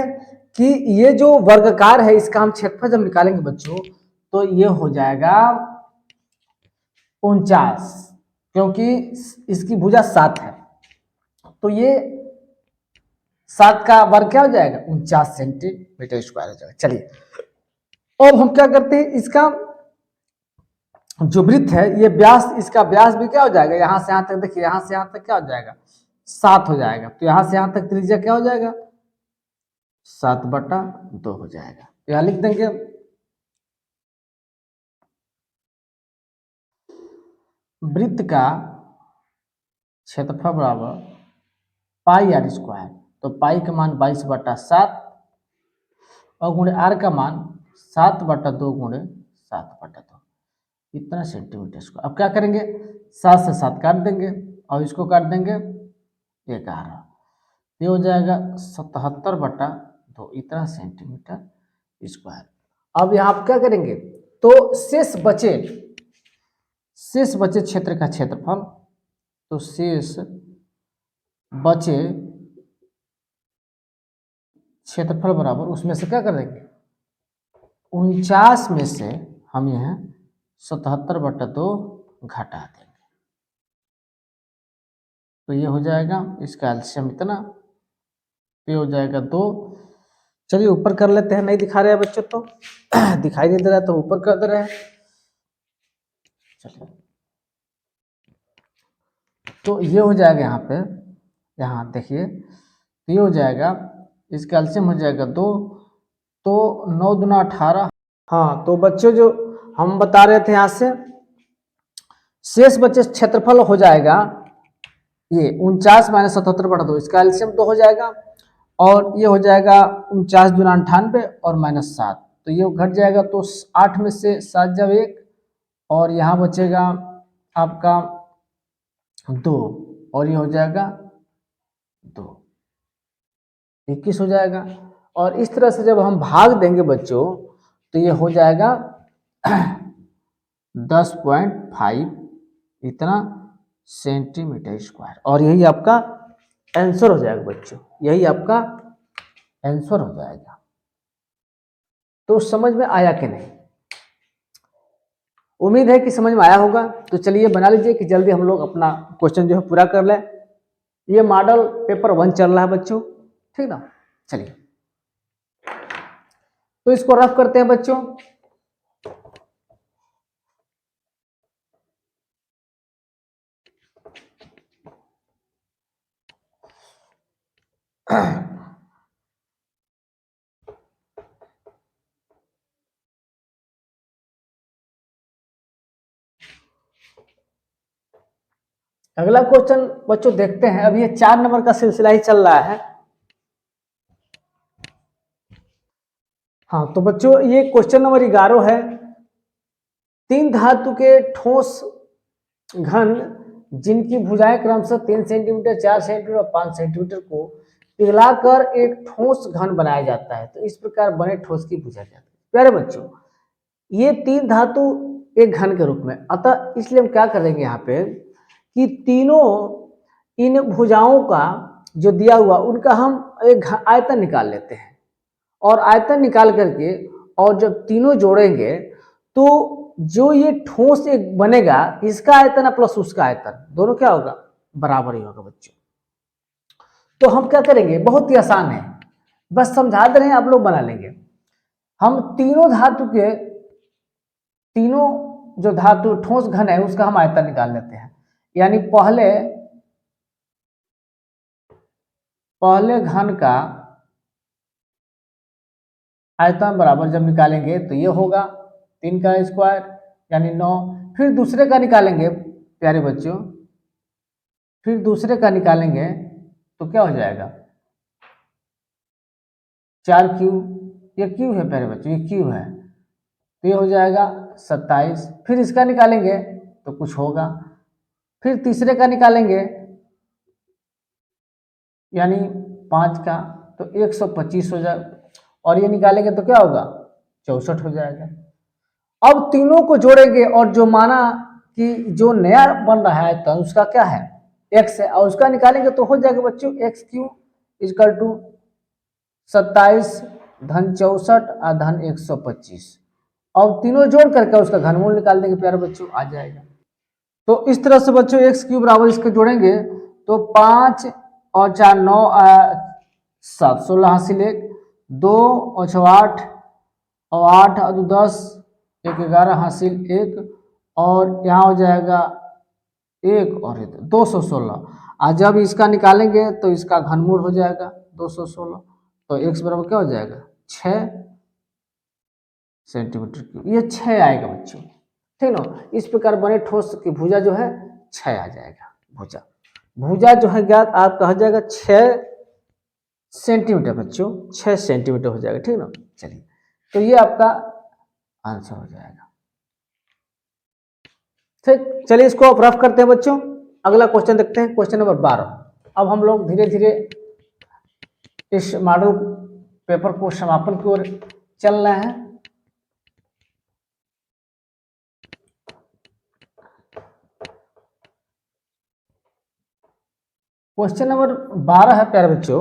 कि ये जो वर्गाकार है इसका हम क्षेत्रफल जब निकालेंगे बच्चों तो ये हो जाएगा 49, क्योंकि इसकी भुजा 7 है, तो ये 7 का वर्ग क्या हो जाएगा 49 सेंटीमीटर स्क्वायर हो जाएगा। चलिए अब हम क्या करते हैं, इसका जो वृत्त है ये व्यास, इसका व्यास भी क्या हो जाएगा, यहां से यहां तक, देखिए यहां से यहां तक क्या हो जाएगा 7 हो जाएगा, तो यहां से यहां तक त्रिज्या क्या हो जाएगा 7/2 हो जाएगा। यहां लिख देंगे वृत्त का क्षेत्रफल बराबर पाई आर स्क्वायर, तो पाई का मान 22/7 और गुणे आर का मान 7/2 गुणे 7/2, इतना सेंटीमीटर स्क्वायर। अब क्या करेंगे, 7 से 7 काट देंगे और इसको काट देंगे 11, ये हो जाएगा 77/2, इतना सेंटीमीटर स्क्वायर। अब यहाँ आप क्या करेंगे, तो शेष बचे क्षेत्र का क्षेत्रफल, तो शेष बचे क्षेत्रफल बराबर उसमें से क्या कर देंगे 49 में से हम यह 77/2 घटा देंगे, तो ये हो जाएगा इसका एलसीएम इतना, ये हो जाएगा 2, चलिए ऊपर कर लेते हैं, नहीं दिखा रहे हैं बच्चों तो दिखाई नहीं दे रहा है तो ऊपर कर दे रहे हैं। चलिए तो ये हो जाएगा यहाँ पे, यहाँ देखिए ये हो जाएगा, इस कैल्शियम हो जाएगा 2, तो 9 दूना 18। हाँ तो बच्चों जो हम बता रहे थे यहाँ से शेष बच्चे क्षेत्रफल हो जाएगा ये 49 माइनस 77/2, इसका एलसीएम 2 हो जाएगा और ये हो जाएगा 49 दूना 98 और -7, तो ये घट जाएगा तो 8 में से 7 जब 1 और यहाँ बचेगा आपका 2 और ये हो जाएगा 2, 21 हो जाएगा। और इस तरह से जब हम भाग देंगे बच्चों तो ये हो जाएगा 10.5 इतना सेंटीमीटर स्क्वायर, और यही आपका आंसर हो जाएगा बच्चों, यही आपका आंसर हो जाएगा। तो समझ में आया कि नहीं? उम्मीद है कि समझ में आया होगा। तो चलिए बना लीजिए कि जल्दी हम लोग अपना क्वेश्चन जो है पूरा कर लें। ये मॉडल पेपर 1 चल रहा है बच्चों, ठीक ना। चलिए तो इसको रफ करते हैं बच्चों। अगला क्वेश्चन बच्चों देखते हैं। अब ये 4 नंबर का सिलसिला ही चल रहा है। हाँ तो बच्चों ये क्वेश्चन नंबर 11 है। 3 धातु के ठोस घन जिनकी भुजाएं क्रमशः 3 सेंटीमीटर, 4 सेंटीमीटर और 5 सेंटीमीटर को पिघलाकर एक ठोस घन बनाया जाता है, तो इस प्रकार बने ठोस की भुजा जाती है। प्यारे बच्चों ये 3 धातु एक घन के रूप में, अतः इसलिए हम क्या करेंगे यहाँ पे कि तीनों इन भुजाओं का जो दिया हुआ उनका हम एक आयतन निकाल लेते हैं, और आयतन निकाल करके और जब तीनों जोड़ेंगे तो जो ये ठोस एक बनेगा इसका आयतन प्लस उसका आयतन दोनों क्या होगा, बराबर ही होगा बच्चों। तो हम क्या करेंगे, बहुत ही आसान है, बस समझा दे रहे हैं, आप लोग बना लेंगे। हम तीनों धातु के, तीनों जो धातु ठोस घन है उसका हम आयतन निकाल लेते हैं। यानी पहले घन का आयतन बराबर जब निकालेंगे तो ये होगा 3 का स्क्वायर यानी 9। फिर दूसरे का निकालेंगे प्यारे बच्चों, फिर दूसरे का निकालेंगे तो क्या हो जाएगा 4 क्यूब, ये क्यूब है प्यारे बच्चों, ये क्यूब है, तो ये हो जाएगा 27। फिर इसका निकालेंगे तो कुछ होगा, फिर तीसरे का निकालेंगे यानी 5 का तो 125 हो जाएगा, और ये निकालेंगे तो क्या होगा 64 हो जाएगा। अब तीनों को जोड़ेंगे और जो माना कि जो नया बन रहा है तो उसका क्या है x है, और उसका निकालेंगे तो हो जाएगा बच्चों x क्यूब इक्वल टू 27 धन 64 धन 125। अब तीनों जोड़ करके उसका घनमूल निकाल देंगे प्यारे बच्चों, आ जाएगा। तो इस तरह से बच्चों x क्यूब बराबर इसके जोड़ेंगे तो 5 और 4 9 7 16 हासिल 1 2 और 6 8 और 8 और 10 1 11 हासिल 1 और यहाँ हो जाएगा 1 और 216। आज जब इसका निकालेंगे तो इसका घनमूल हो जाएगा 216, तो x बराबर क्या हो जाएगा 6 सेंटीमीटर क्यूब, ये 6 आएगा बच्चों, ठीक ना। इस प्रकार बने ठोस की भुजा जो है 6 आ जाएगा। भुजा जो है ज्ञात आपका हो जाएगा 6 सेंटीमीटर बच्चों, 6 सेंटीमीटर हो जाएगा, ठीक ना। चलिए तो ये आपका आंसर हो जाएगा, ठीक। चलिए इसको आप रफ करते हैं बच्चों। अगला क्वेश्चन देखते हैं, क्वेश्चन नंबर 12। अब हम लोग धीरे धीरे इस मॉडल पेपर को समापन की ओर चल रहे हैं। क्वेश्चन नंबर 12 है प्यारे बच्चों,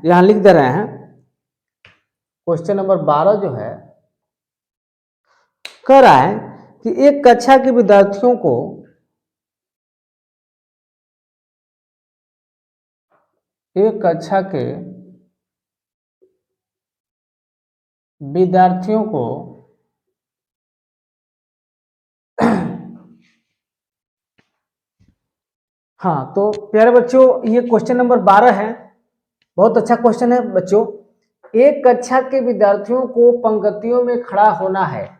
यहां लिख दे रहे हैं। क्वेश्चन नंबर 12 जो है कह रहा है कि एक कक्षा के विद्यार्थियों को एक कक्षा के विद्यार्थियों को हाँ, तो प्यारे बच्चों ये क्वेश्चन नंबर 12 है। बहुत अच्छा क्वेश्चन है बच्चों। एक कक्षा के विद्यार्थियों को पंक्तियों में खड़ा होना है।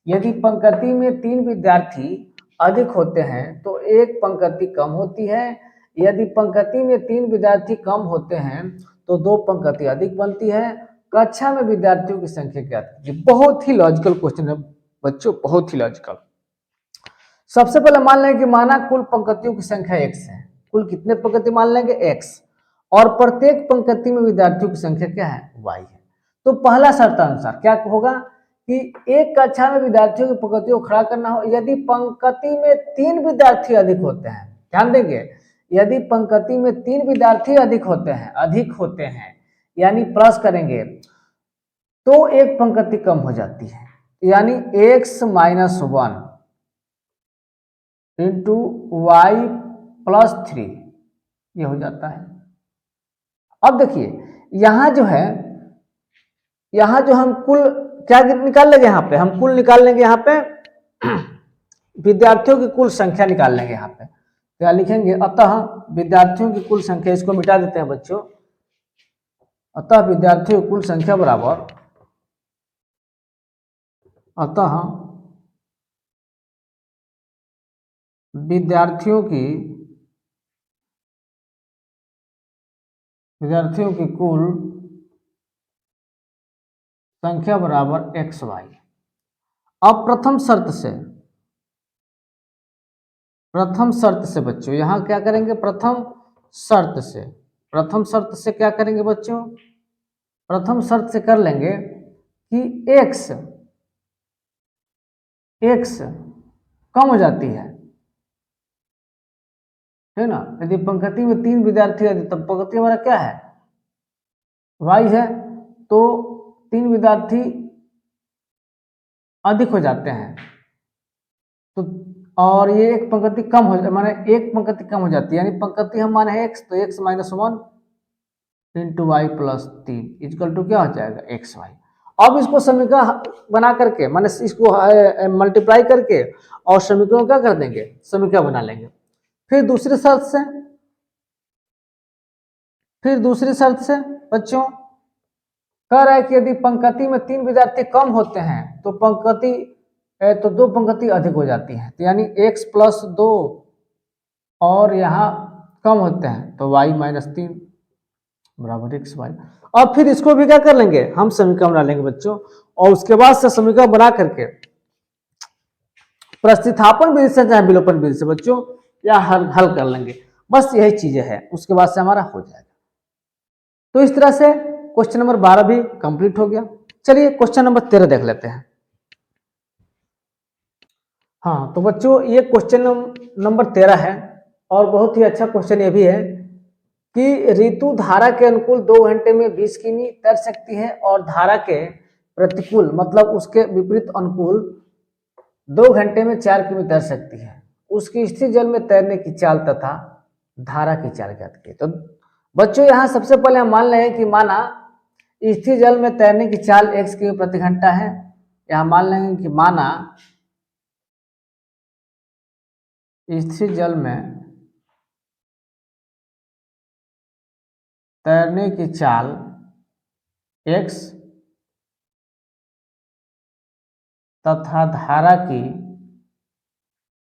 यदि पंक्ति में 3 विद्यार्थी अधिक होते हैं तो एक पंक्ति कम होती है। यदि पंक्ति में 3 विद्यार्थी कम होते हैं तो 2 पंक्ति अधिक बनती है। कक्षा में विद्यार्थियों की संख्या क्या थी? बहुत ही लॉजिकल क्वेश्चन है बच्चों, बहुत ही लॉजिकल। सबसे पहले मान लेंगे कि माना कुल पंक्तियों की संख्या x है। कुल कितने पंक्ति मान लेंगे? x। और प्रत्येक पंक्ति में विद्यार्थियों की संख्या क्या है? y है। तो पहला शर्त अनुसार क्या होगा कि एक कक्षा में विद्यार्थियों की पंक्तियों को खड़ा करना हो यदि पंक्ति में 3 विद्यार्थी अधिक होते हैं। ध्यान देंगे, यदि पंक्ति में 3 विद्यार्थी अधिक होते हैं यानी प्लस करेंगे तो एक पंक्ति कम हो जाती है, यानी x - 1 इंटू वाई प्लस 3 ये हो जाता है। अब देखिए यहां जो हम कुल क्या निकाल लेंगे? यहां पे हम कुल निकाल लेंगे, यहां पे विद्यार्थियों की कुल संख्या निकाल लेंगे। यहां पे क्या लिखेंगे? अतः विद्यार्थियों की कुल संख्या, इसको मिटा देते हैं बच्चों। अतः विद्यार्थियों की कुल संख्या बराबर, अतः विद्यार्थियों की कुल संख्या बराबर एक्स वाई। अब प्रथम शर्त से बच्चों यहां क्या करेंगे? प्रथम शर्त से क्या करेंगे बच्चों? प्रथम शर्त से कर लेंगे कि x कम हो जाती है ना। यदि पंक्ति में 3 विद्यार्थी है तब पंक्ति हमारा क्या है? y है। तो 3 विद्यार्थी अधिक हो जाते हैं तो, और ये एक पंक्ति कम हो, माने एक पंक्ति कम हो जाती है, यानी पंक्ति हम माने x, तो x - 1 into y plus 3 equal to क्या हो जाएगा? X y. अब इसको समीकरण बना करके, माने इसको मल्टीप्लाई करके और समीकरण क्या कर देंगे? समीकरण बना लेंगे। फिर दूसरी शर्त से बच्चों कह रहा है कि यदि पंक्ति में 3 विद्यार्थी कम होते हैं तो 2 पंक्ति अधिक हो जाती है, तो यानी x प्लस 2 और यहाँ कम होते हैं तो y - 3 बराबर एक्स वाई। और फिर इसको भी क्या कर लेंगे? हम समीकरण बना लेंगे बच्चों, और उसके बाद से समीकरण बना करके प्रतिस्थापन विधि से चाहे विलोपन विधि से बच्चों या हल कर लेंगे। बस यही चीजें हैं, उसके बाद से हमारा हो जाएगा। तो इस तरह से क्वेश्चन नंबर 12 भी कंप्लीट हो गया। चलिए क्वेश्चन नंबर 13 देख लेते हैं। हाँ, तो बच्चों ये क्वेश्चन नंबर 13 है और बहुत ही अच्छा क्वेश्चन ये भी है कि ऋतु धारा के अनुकूल 2 घंटे में 20 किमी तैर सकती है और धारा के प्रतिकूल मतलब उसके विपरीत अनुकूल 2 घंटे में 4 किमी तैर सकती है। उसकी स्थिर जल में तैरने की चाल तथा धारा की चाल ज्ञात कीजिए। तो बच्चों यहाँ सबसे पहले हम मान लें कि माना स्थिर जल में तैरने की चाल x किमी प्रति घंटा है। यहाँ मान लेंगे कि माना स्थिर जल में तैरने की चाल x तथा धारा की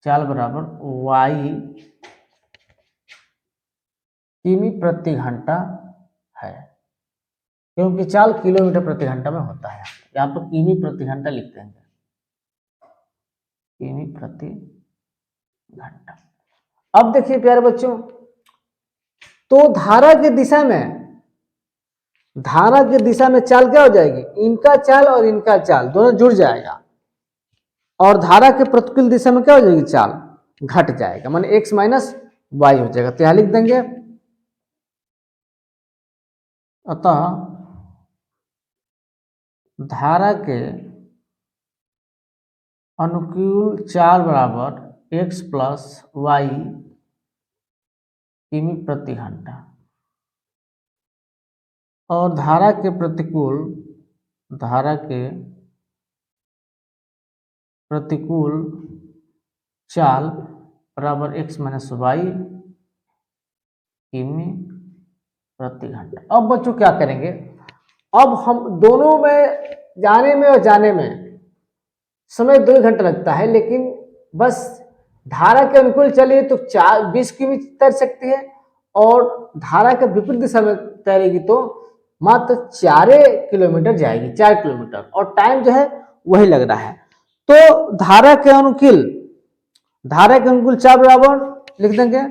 चाल बराबर y किमी प्रति घंटा है, क्योंकि चाल किलोमीटर प्रति घंटा में होता है। यहाँ पर किमी प्रति घंटा लिखते हैं, किमी प्रति घंटा। अब देखिए प्यारे बच्चों, तो धारा की दिशा में चाल क्या हो जाएगी? इनका चाल और इनका चाल दोनों जुड़ जाएगा, और धारा के प्रतिकूल दिशा में क्या हो जाएगी? चाल घट जाएगा, माने x माइनस वाई हो जाएगा। तो यहां लिख देंगे अतः धारा के अनुकूल चाल बराबर x प्लस वाई किमी प्रति घंटा, और धारा के प्रतिकूल धारा के प्रतिकूल चाल बराबर x माइनस वाई किमी प्रति घंटा। अब बच्चों क्या करेंगे, अब हम दोनों में जाने में और जाने में समय 2 घंटा लगता है, लेकिन बस धारा के अनुकूल चलिए तो 20 किमी तैर सकती है, और धारा के विपरीत दिशा में तैरेगी तो मात्र 4 किलोमीटर जाएगी, 4 किलोमीटर, और टाइम जो है वही लग रहा है। तो धारा के अनुकूल चाल बराबर लिख देंगे,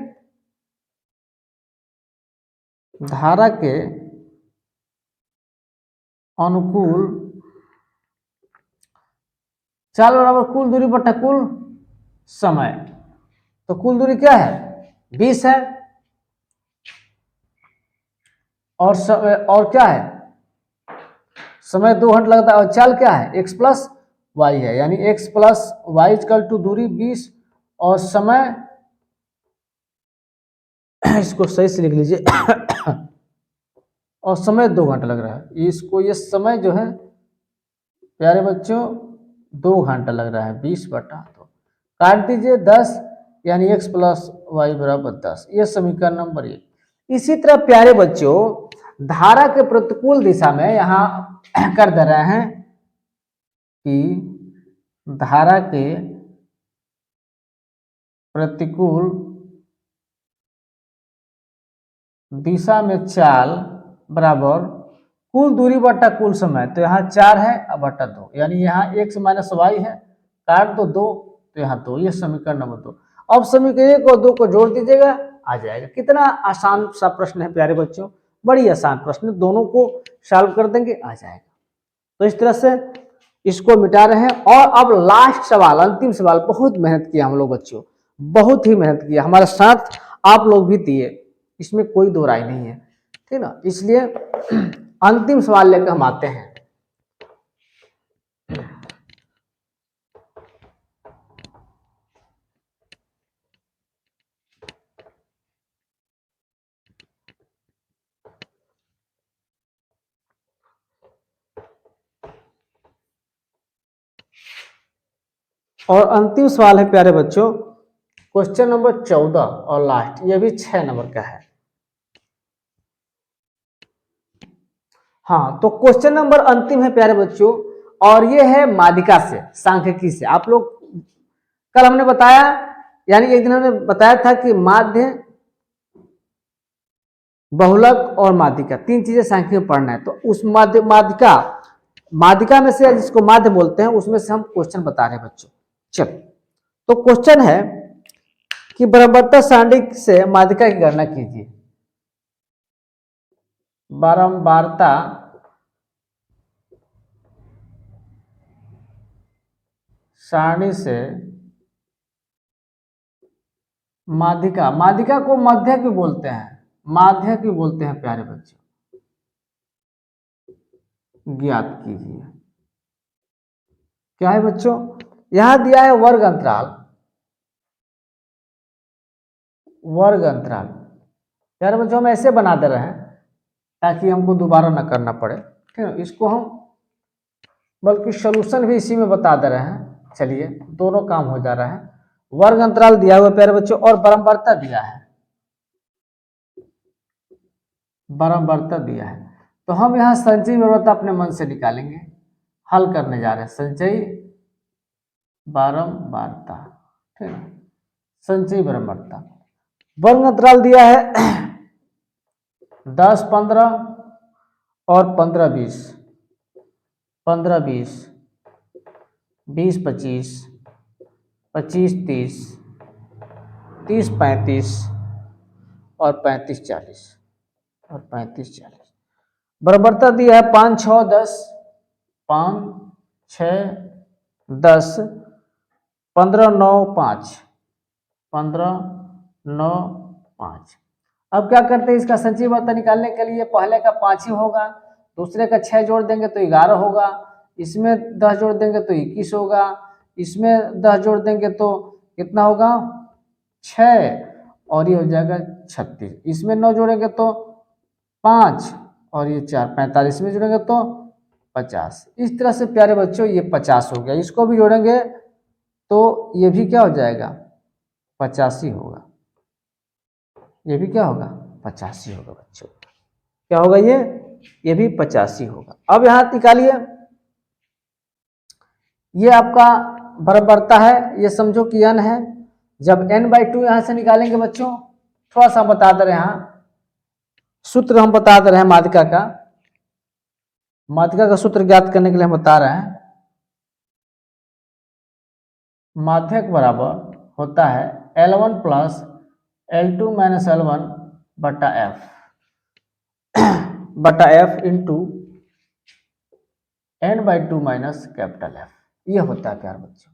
धारा के अनुकूल चाल बराबर कुल दूरी बटा कुल समय। तो कुल दूरी क्या है, 20 है, और क्या है, समय 2 घंटा लगता है, और चाल क्या है, x प्लस वाई है, यानी x plus y equal to दूरी 20 और समय इसको सही से लिख लीजिए और समय 2 घंटा लग रहा है इसको, ये समय जो है प्यारे बच्चों 2 घंटा लग रहा है, 20 बटा 2 काट दीजिए 10, यानी x प्लस वाई बराबर 10। यह समीकरण नंबर 1। इसी तरह प्यारे बच्चों धारा के प्रतिकूल दिशा में यहां कर दे रहे हैं कि धारा के प्रतिकूल दिशा में चाल बराबर कुल दूरी बटा कुल समय। तो यहाँ 4 है अब बटा 2, यानी यहाँ x माइनस वाई है, काट दो 2, तो यहाँ 2। ये समीकरण नंबर 2। अब समीकरण 1 और 2 को जोड़ दीजिएगा, आ जाएगा। कितना आसान सा प्रश्न है प्यारे बच्चों, बड़ी आसान प्रश्न, दोनों को सॉल्व कर देंगे आ जाएगा। तो इस तरह से इसको मिटा रहे हैं। और अब लास्ट सवाल, अंतिम सवाल, बहुत मेहनत किया हम लोग बच्चों, बहुत ही मेहनत किया, हमारे साथ आप लोग भी दिए, इसमें कोई दो राय नहीं है, ठीक ना। इसलिए अंतिम सवाल लेकर हम आते हैं। और अंतिम सवाल है प्यारे बच्चों क्वेश्चन नंबर 14 और लास्ट, ये भी 6 नंबर का है। हाँ, तो क्वेश्चन नंबर अंतिम है प्यारे बच्चों, और ये है माध्यिका से, सांख्यिकी से। आप लोग कल हमने बताया, यानी एक दिन हमने बताया था कि माध्य, बहुलक और माध्यिका, 3 चीजें सांख्यिकी में पढ़ना है। तो उस माध्यिका में से, जिसको माध्य बोलते हैं, उसमें से हम क्वेश्चन बता रहे हैं बच्चों। चलो, तो क्वेश्चन है कि बराबरता सारणी से माध्यिका की गणना कीजिए। बारंबारता सारणी से माध्यिका, माध्यिका को मध्य क्यों बोलते हैं, माध्य क्यों बोलते हैं प्यारे बच्चों, ज्ञात कीजिए। क्या है बच्चों, यहां दिया है वर्ग अंतराल, वर्ग अंतराल। प्यारे बच्चों हम ऐसे बना दे रहे हैं ताकि हमको दोबारा ना करना पड़े, ठीक है। इसको हम बल्कि सॉल्यूशन भी इसी में बता दे रहे हैं। चलिए, दोनों काम हो जा रहा है। वर्ग अंतराल दिया हुआ प्यारे बच्चों, और बारंबारता दिया है, बारंबारता दिया है। तो हम यहाँ संचयी बारंबारता अपने मन से निकालेंगे, हल करने जा रहे हैं। संचयी बारंबारता, ठीक है, संचयी बारंबारता। वर्ग अंतराल दिया है 10, 15 और 15, 20, 15, 20, 20, 25, 25, 30, 30, 35 और 35, 40 और 35, 40। बराबरता दिया है 5, 6, 10, 5, 6, 10, 15, 9, 5, 15, 9, 5। अब क्या करते हैं, इसका संचयी बारंबारता निकालने के लिए पहले का 5 ही होगा, दूसरे का 6 जोड़ देंगे तो 11 होगा, इसमें 10 जोड़ देंगे तो 21 होगा, इसमें 10 जोड़ देंगे तो कितना होगा 6, और ये हो जाएगा 36। इसमें 9 जोड़ेंगे तो 5 और ये 4, 45 में जोड़ेंगे तो 50। इस तरह से प्यारे बच्चों ये 50 हो गया। इसको भी जोड़ेंगे तो ये भी क्या हो जाएगा, 85 होगा। ये भी क्या होगा, 85 होगा बच्चों। क्या होगा ये भी 85 होगा। अब यहां निकालिए, ये आपका बराबरता है, ये समझो कि n है। जब n/2 यहां से निकालेंगे बच्चों, थोड़ा सा बता दे रहे हैं, यहाँ सूत्र हम बता दे रहे हैं माध्यिका का सूत्र ज्ञात करने के लिए हम बता रहे हैं। माध्यक बराबर होता है L1 plus L2 minus L1 बटा f into n/2 minus capital F। ये होता है प्यार बच्चों,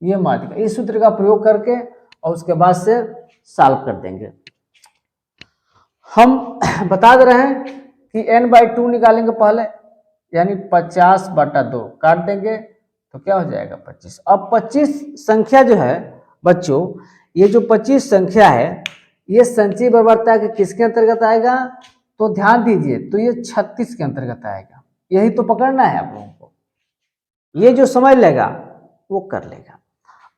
ये माध्यिका। इस सूत्र का प्रयोग करके और उसके बाद से सॉल्व कर देंगे। हम बता दे रहे हैं कि n/2 निकालेंगे पहले, यानी 50/2 काट देंगे तो क्या हो जाएगा, 25। अब 25 संख्या जो है बच्चों, ये जो 25 संख्या है, ये संचयी बराबरता के किसके अंतर्गत आएगा, तो ध्यान दीजिए, तो ये 36 के अंतर्गत आएगा। यही तो पकड़ना है आप लोगों को। ये जो समझ लेगा वो कर लेगा।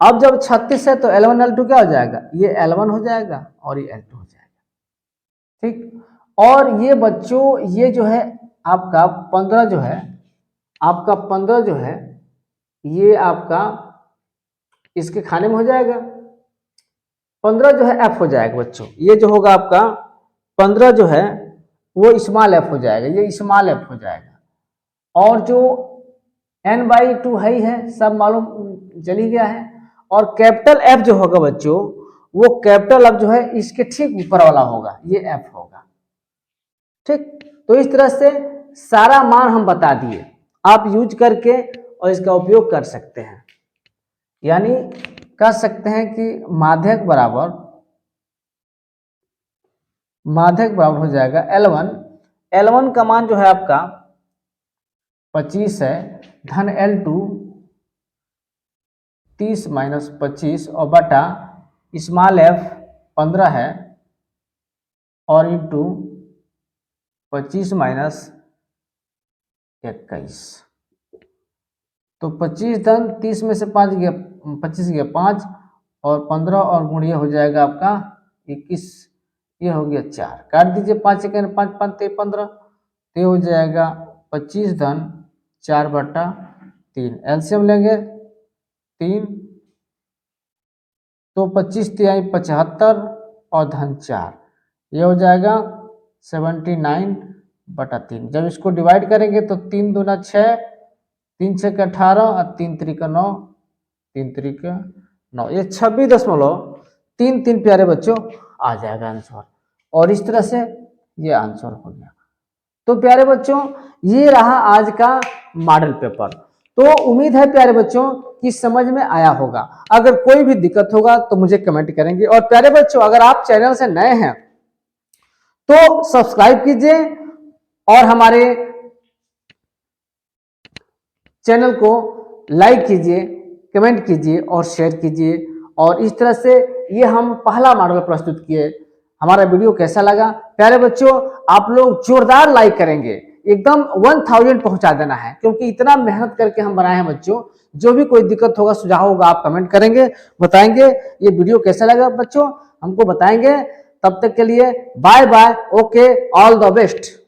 अब जब 36 है तो L1 L2 क्या हो जाएगा, ये L1 हो जाएगा और ये L2 हो जाएगा। ठीक। और ये बच्चों, ये जो है आपका 15 जो है, आपका 15 जो है, ये आपका इसके खाने में हो जाएगा। 15 जो है F हो जाएगा बच्चों। ये जो होगा आपका 15 जो है वो स्मॉल f हो जाएगा, ये स्मॉल f हो जाएगा। और जो n/2 है ही है, सब मालूम चली गया है। और कैपिटल F जो होगा बच्चों, वो कैपिटल F जो है इसके ठीक ऊपर वाला होगा, ये F होगा। ठीक। तो इस तरह से सारा मान हम बता दिए, आप यूज करके और इसका उपयोग कर सकते हैं। यानी कह सकते हैं कि माध्यक बराबर हो जाएगा L1 का मान जो है आपका 25 है, धन L2 30 माइनस 25 और बटा स्मॉल f 15 है और इंटू 25 माइनस 21। तो 25 धन 30 में से 5 गया, 25 गया 5 और 15 और गुणिया हो जाएगा आपका 21, ये हो गया 4। काट दीजिए, 5 सेकेंड 5 5 15, तो हो जाएगा 25 धन 4/3। एलसीएम लेंगे 3, तो 25 × 75 और धन 4, ये हो जाएगा 79/3। जब इसको डिवाइड करेंगे तो 3 दूना 6, 3 6 का 18 और 3 3 का 9, 3 3 का 9, ये 26.33 प्यारे बच्चों आ जाएगा आंसर। और इस तरह से ये आंसर हो गया। तो प्यारे बच्चों ये रहा आज का मॉडल पेपर। तो उम्मीद है प्यारे बच्चों कि समझ में आया होगा। अगर कोई भी दिक्कत होगा तो मुझे कमेंट करेंगे। और प्यारे बच्चों अगर आप चैनल से नए हैं तो सब्सक्राइब कीजिए और हमारे चैनल को लाइक कीजिए, कमेंट कीजिए और शेयर कीजिए। और इस तरह से ये हम पहला मॉडल प्रस्तुत किए। हमारा वीडियो कैसा लगा प्यारे बच्चों, आप लोग जोरदार लाइक करेंगे, एकदम 1000 पहुंचा देना है, क्योंकि इतना मेहनत करके हम बनाए हैं बच्चों। जो भी कोई दिक्कत होगा, सुझाव होगा, आप कमेंट करेंगे, बताएंगे ये वीडियो कैसा लगा बच्चों, हमको बताएंगे। तब तक के लिए bye bye, okay, all the best.